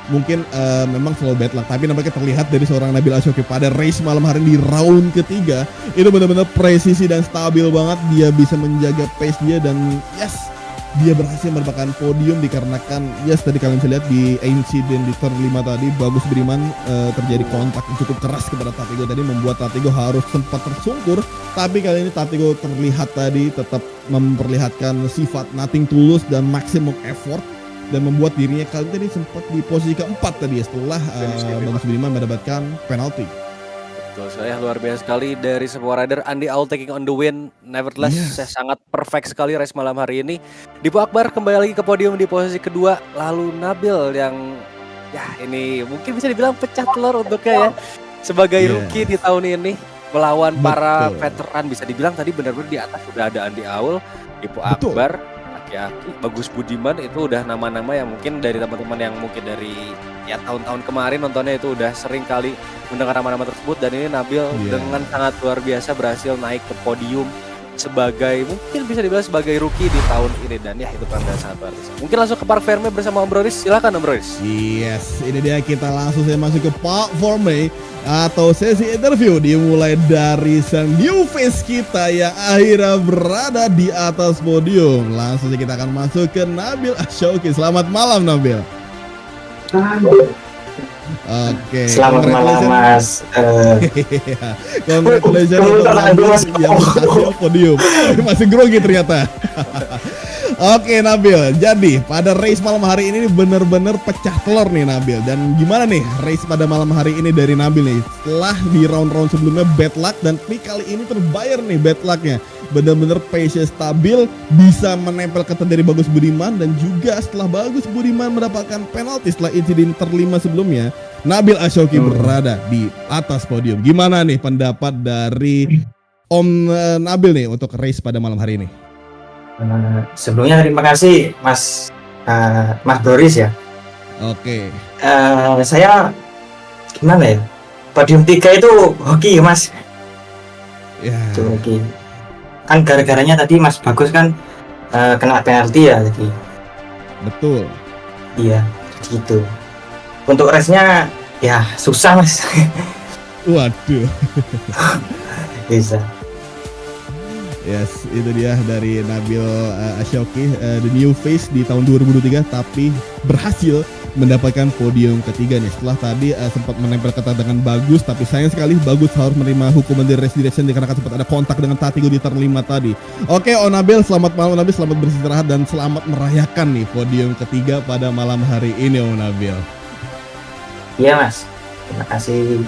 Speaker 2: mungkin memang selalu bad luck. Tapi nampaknya terlihat dari seorang Nabil Ashoki pada race malam hari ini di round ketiga, itu benar-benar presisi dan stabil banget. Dia bisa menjaga pace dia, dan dia berhasil mendapatkan podium dikarenakan tadi kalian bisa lihat di insiden di turn 5 tadi, Bagus Budiman terjadi kontak yang cukup keras kepada Tatigo tadi, membuat Tatigo harus sempat tersungkur. Tapi kali ini Tatigo terlihat tadi tetap memperlihatkan sifat nothing to lose dan maximum effort, dan membuat dirinya kali tadi sempat di posisi keempat tadi setelah Bagus Budiman mendapatkan penalti.
Speaker 1: Betul sekali, luar biasa sekali dari sebuah rider. Andi Aul taking on the win. Nevertheless, sangat perfect sekali race malam hari ini. Dipo Akbar kembali lagi ke podium di posisi kedua. Lalu Nabil yang ini mungkin bisa dibilang pecah telur untuknya ya, sebagai rookie di tahun ini melawan para veteran. Bisa dibilang tadi benar-benar di atas udah ada Andi Aul, Dipo Akbar, Aki-Aki, Bagus Budiman. Itu udah nama-nama yang mungkin dari teman-teman yang mungkin dari tahun-tahun kemarin nontonnya itu udah sering kali mendengar nama-nama tersebut. Dan ini Nabil dengan sangat luar biasa berhasil naik ke podium sebagai, mungkin bisa dibilang sebagai rookie di tahun ini. Dan itu tanda sangat luar biasa. Mungkin langsung ke Park Ferme bersama Om Broris. Silakan Om Broris.
Speaker 2: Yes, ini dia, kita langsung masuk ke Park Ferme atau sesi interview, dimulai dari sang new face kita yang akhirnya berada di atas podium. Langsung kita akan masuk ke Nabil Ashoki. Selamat malam Nabil. Oke.
Speaker 5: Selamat malam Mas.
Speaker 2: Congratulations untuk Nabil yang berhasil podium. Masih grogi ternyata. Oke Nabil, jadi pada race malam hari ini benar-benar pecah telur nih Nabil. Dan gimana nih race pada malam hari ini dari Nabil nih? Setelah di round-round sebelumnya bad luck, dan kali ini terbayar nih bad lucknya. Benar-benar pace stabil, bisa menempel ketat dari Bagus Budiman, dan juga setelah Bagus Budiman mendapatkan penalti setelah insiden terlima sebelumnya, Nabil Ashoki berada di atas podium. Gimana nih pendapat dari Om Nabil nih untuk race pada malam hari ini?
Speaker 5: Sebelumnya terima kasih Mas Boris ya.
Speaker 2: Oke.
Speaker 5: Saya gimana ya? Podium 3 itu hoki Mas.
Speaker 2: Ya.
Speaker 5: Itu hoki. Kan gara-garanya tadi Mas Bagus kan kena penalti ya tadi.
Speaker 2: Betul.
Speaker 5: Iya, gitu. Untuk race-nya ya susah Mas.
Speaker 2: Waduh.
Speaker 6: Bisa.
Speaker 2: Yes, itu dia dari Nabil Ashoki, the new face di tahun 2023, tapi berhasil mendapatkan podium ketiga nih. Setelah tadi sempat menempel kata dengan bagus, tapi sayang sekali bagus harus menerima hukuman dari race direction dikarenakan sempat ada kontak dengan Tatigo di turn 5 tadi. Oke, Nabil, selamat malam Nabil, selamat beristirahat dan selamat merayakan nih podium ketiga pada malam hari ini, Nabil.
Speaker 6: Iya Mas, terima kasih.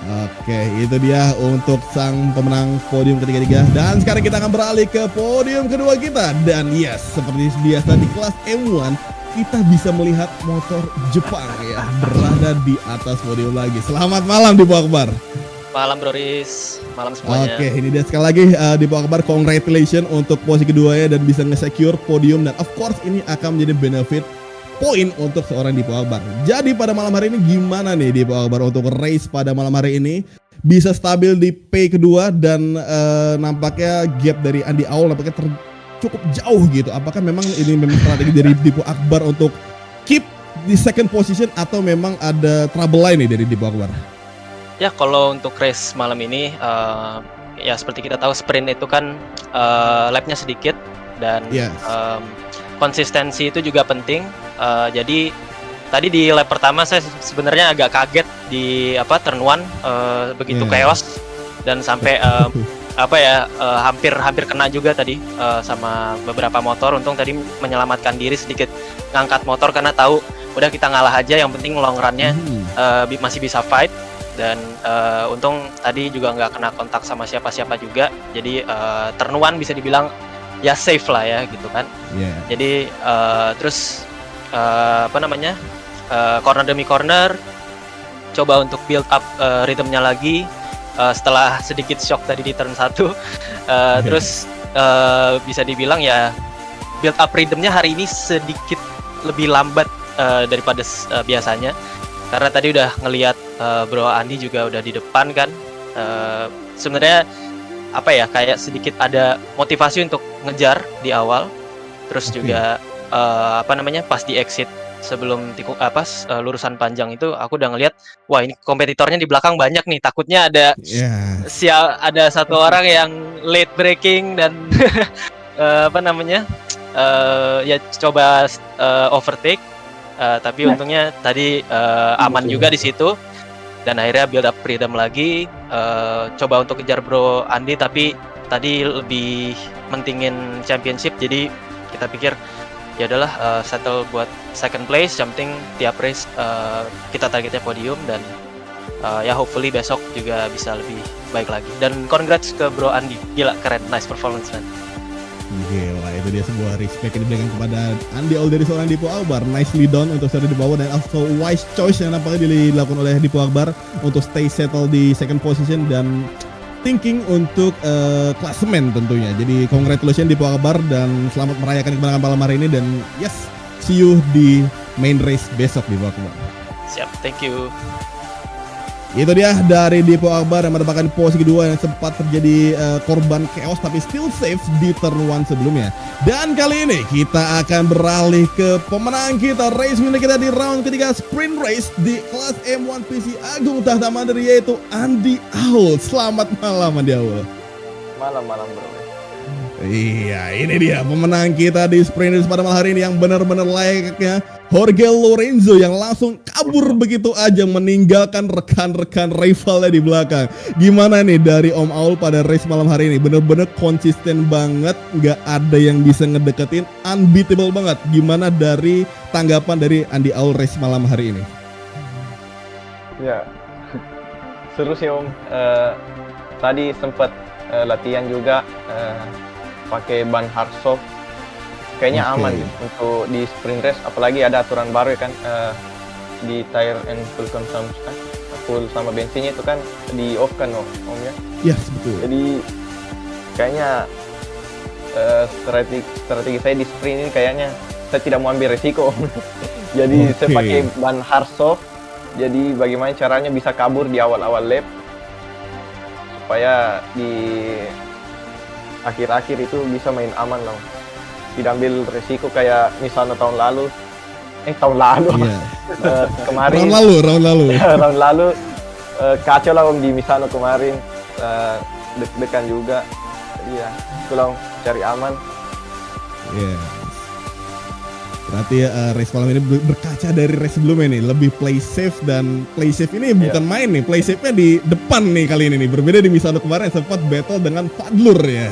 Speaker 2: Oke, itu dia untuk sang pemenang podium ketiga. Dan sekarang kita akan beralih ke podium kedua kita. Dan yes, seperti biasa di kelas M1 kita bisa melihat motor Jepang ya berada di atas podium lagi. Selamat malam Dipo Akbar.
Speaker 7: Malam Bro Riz, malam semuanya.
Speaker 2: Oke, ini dia sekali lagi Dipo Akbar, congratulations untuk posisi keduanya dan bisa nge-secure podium, dan of course ini akan menjadi benefit poin untuk seorang Dipo Akbar. Jadi pada malam hari ini gimana nih Dipo Akbar untuk race pada malam hari ini? Bisa stabil di P kedua dan nampaknya gap dari Andi Aul nampaknya cukup jauh gitu. Apakah memang ini memang strategi dari Dipo Akbar untuk keep di second position atau memang ada trouble lain nih dari Dipo Akbar?
Speaker 7: Ya kalau untuk race malam ini ya seperti kita tahu sprint itu kan lapnya sedikit dan
Speaker 2: Yes.
Speaker 7: konsistensi itu juga penting. Jadi tadi di lap pertama saya sebenarnya agak kaget di turn 1 begitu chaos dan sampai hampir kena juga tadi sama beberapa motor. Untung tadi menyelamatkan diri sedikit, ngangkat motor karena tahu udah kita ngalah aja, yang penting long run-nya masih bisa fight. Dan untung tadi juga nggak kena kontak sama siapa-siapa juga, jadi turn 1 bisa dibilang ya safe lah ya gitu kan. Jadi terus corner demi corner coba untuk build up rhythmnya lagi setelah sedikit shock tadi di turn 1. Terus bisa dibilang ya build up rhythmnya hari ini sedikit lebih lambat daripada biasanya, karena tadi udah ngelihat Bro Andi juga udah di depan kan. Sebenarnya kayak sedikit ada motivasi untuk ngejar di awal. Terus juga pas di exit sebelum lurusan panjang itu aku udah ngelihat, wah ini kompetitornya di belakang banyak nih, takutnya ada ada satu orang yang late braking dan coba overtake, tapi untungnya tadi aman juga di situ. Dan akhirnya build up rhythm lagi, coba untuk kejar Bro Andi, tapi tadi lebih mentingin championship, jadi kita pikir ya adalah settle buat second place. Yang penting tiap race kita targetnya podium, dan ya hopefully besok juga bisa lebih baik lagi. Dan congrats ke Bro Andi, gila keren, nice performance man.
Speaker 2: Gila, itu dia sebuah respect yang diberikan kepada Andi Aul dari seorang Dipo Akbar. Nicely done untuk start di bawah, dan also wise choice yang nampaknya dilakukan oleh Dipo Akbar untuk stay settle di second position dan thinking untuk klasemen tentunya. Jadi congratulations Dipo Akbar dan selamat merayakan kemenangan malam hari ini, dan yes, see you di main race besok Dipo Akbar.
Speaker 7: Siap, thank you.
Speaker 2: Itu dia dari Dipo Akbar yang mendapatkan posisi kedua yang sempat terjadi korban chaos tapi still safe di turn 1 sebelumnya. Dan kali ini kita akan beralih ke pemenang kita, race winner kita di round ketiga sprint race di kelas M1 PC Agung Tahta Mandiri, yaitu Andi Aul. Selamat malam Andi Aul.
Speaker 8: Malam bro.
Speaker 2: Iya, ini dia pemenang kita di sprint race pada malam hari ini yang benar-benar layaknya Jorge Lorenzo yang langsung kabur begitu aja meninggalkan rekan-rekan rivalnya di belakang. Gimana nih dari Om Aul pada race malam hari ini? Bener-bener konsisten banget, nggak ada yang bisa ngedeketin, unbeatable banget. Gimana dari tanggapan dari Andi Aul race malam hari ini?
Speaker 8: Ya, seru sih Om. Tadi sempat latihan juga pakai ban hardsoft. Kayaknya aman gitu untuk di sprint race, apalagi ada aturan baru ya kan, di tire and fuel consumption, full sama bensinnya itu kan di off kan Om ya.
Speaker 2: Yes, betul.
Speaker 8: Jadi kayaknya strategi saya di sprint ini kayaknya saya tidak mau ambil resiko. Jadi saya pakai ban hardsoft. Jadi bagaimana caranya bisa kabur di awal-awal lap supaya di akhir-akhir itu bisa main aman loh. Tidak ambil resiko kayak misalnya tahun lalu kemarin
Speaker 2: round lalu
Speaker 8: round lalu kacau lah Om di Misano kemarin. deg-degan juga. Iya, pulang cari aman.
Speaker 2: Yes. Berarti race malam ini berkaca dari race sebelumnya nih, lebih play safe, dan play safe ini bukan main nih, play safe-nya di depan nih kali ini nih. Berbeda di Misano kemarin sempat battle dengan Fadlur ya.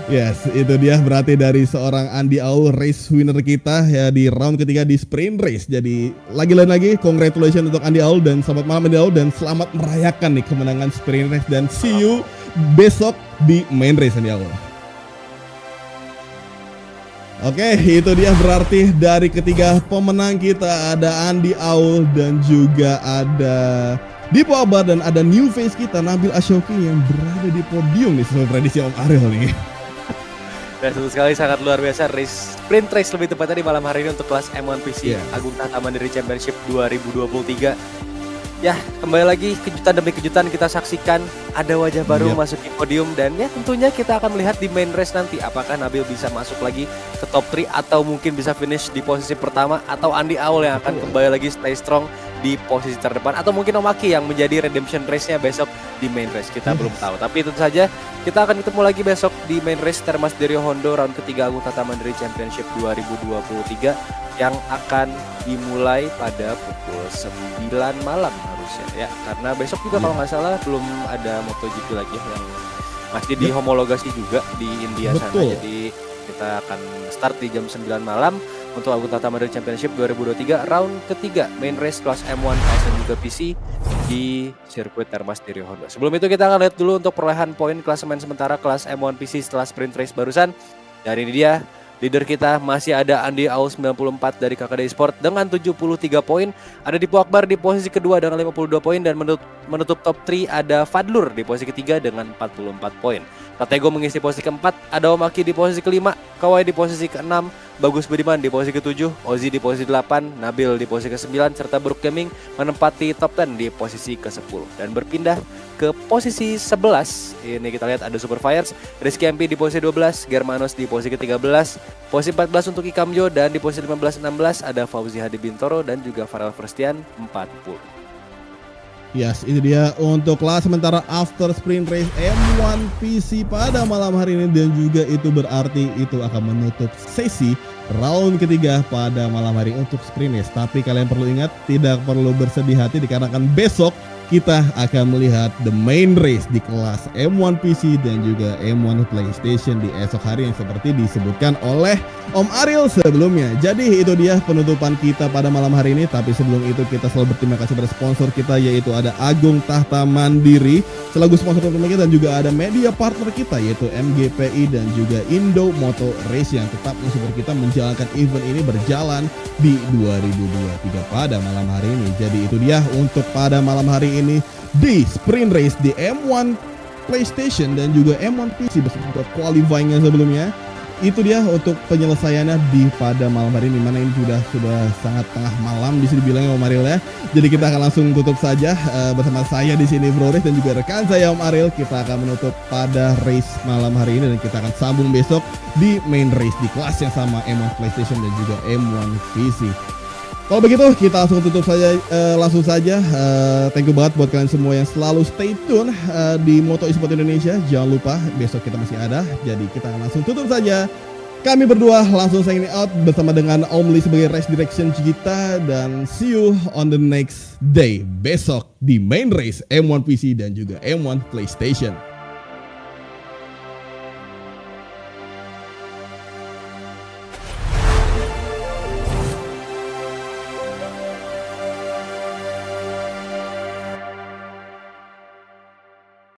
Speaker 2: Yes, itu dia berarti dari seorang Andy Aul, race winner kita ya di round ketiga di sprint race. Jadi lagi congratulations untuk Andy Aul, dan selamat malam Andy Aul, dan selamat merayakan nih kemenangan sprint race, dan see you besok di main race Andy Aul. Oke, itu dia berarti dari ketiga pemenang kita ada Andy Aul dan juga ada Dipo Akbar, dan ada new face kita Nabil Ashoki yang berada di podium nih sesuai prediksi Om Ariel nih.
Speaker 1: Dan betul sekali, sangat luar biasa race, sprint race lebih tepatnya di malam hari ini untuk kelas M1 PC Agung Tahta Mandiri Championship 2023. Ya, kembali lagi kejutan demi kejutan kita saksikan, ada wajah baru masuk di podium, dan ya tentunya kita akan melihat di main race nanti apakah Nabil bisa masuk lagi ke top 3 atau mungkin bisa finish di posisi pertama, atau Andy Aul yang akan kembali lagi stay strong di posisi terdepan, atau mungkin Om Aki yang menjadi redemption race-nya besok di main race, kita belum tahu. Tapi tentu saja kita akan ketemu lagi besok di main race Termas Derio Hondo round ketiga Agung Tahta Mandiri Championship 2023 yang akan dimulai pada pukul 9 malam harusnya ya, karena besok juga kalau nggak salah belum ada MotoGP lagi yang masih dihomologasi juga di India sana. Jadi kita akan start di jam 9 malam untuk Agung Tahta Mandiri Championship 2023 round ketiga main race kelas M1 dan juga PC di sirkuit Termas Derio Hondo. Sebelum itu kita akan lihat dulu untuk perolehan poin klasemen sementara kelas M1 PC setelah sprint race barusan. Dan ini dia leader kita, masih ada Andy Aul 94 dari KKD Sport dengan 73 poin. Ada Dipo Akbar di posisi kedua dengan 52 poin, dan menutup top 3 ada Fadlur di posisi ketiga dengan 44 poin. Tatego mengisi posisi keempat, ada Om Aki di posisi kelima, Kawai di posisi keenam, Bagus Budiman di posisi ketujuh, Ozi di posisi 8, Nabil di posisi ke-9, serta Brook Gaming menempati top 10 di posisi ke-10. Dan berpindah ke posisi 11, ini kita lihat ada Super Fires, Rizky MP di posisi 12, Germanos di posisi ke-13, posisi 14 untuk Ikamjo, dan di posisi 15-16 ada Fauzi Hadi Bintoro dan juga Farel Firstian 40.
Speaker 2: Yes, itu dia untuk kelas sementara after sprint race M1 PC pada malam hari ini, dan juga itu berarti itu akan menutup sesi round ketiga pada malam hari untuk sprint race. Tapi kalian perlu ingat, tidak perlu bersedih hati dikarenakan besok kita akan melihat the main race di kelas M1 PC dan juga M1 PlayStation di esok hari yang seperti disebutkan oleh Om Ariel sebelumnya. Jadi itu dia penutupan kita pada malam hari ini. Tapi sebelum itu kita selalu berterima kasih pada sponsor kita, yaitu ada Agung Tahta Mandiri selaku sponsor utama kita, dan juga ada media partner kita yaitu MGPI dan juga Indo Moto Race yang tetap mensupport kita menjalankan event ini berjalan di 2023 pada malam hari ini. Jadi itu dia untuk pada malam hari ini di sprint race di M1 PlayStation dan juga M1 PC beserta qualifying-nya sebelumnya. Itu dia untuk penyelesaiannya di pada malam hari ini, mana ini sudah sangat tengah malam bisa dibilang Om Ariel ya. Jadi kita akan langsung tutup saja bersama saya di sini Bro Riz dan juga rekan saya Om Ariel. Kita akan menutup pada race malam hari ini, dan kita akan sambung besok di main race di kelas yang sama M1 PlayStation dan juga M1 PC. Kalau begitu kita langsung tutup saja, thank you banget buat kalian semua yang selalu stay tune di Moto Esport Indonesia. Jangan lupa besok kita masih ada, jadi kita akan langsung tutup saja. Kami berdua langsung signing out bersama dengan Om Lee sebagai race direction kita, dan see you on the next day besok di main race M1 PC dan juga M1 PlayStation.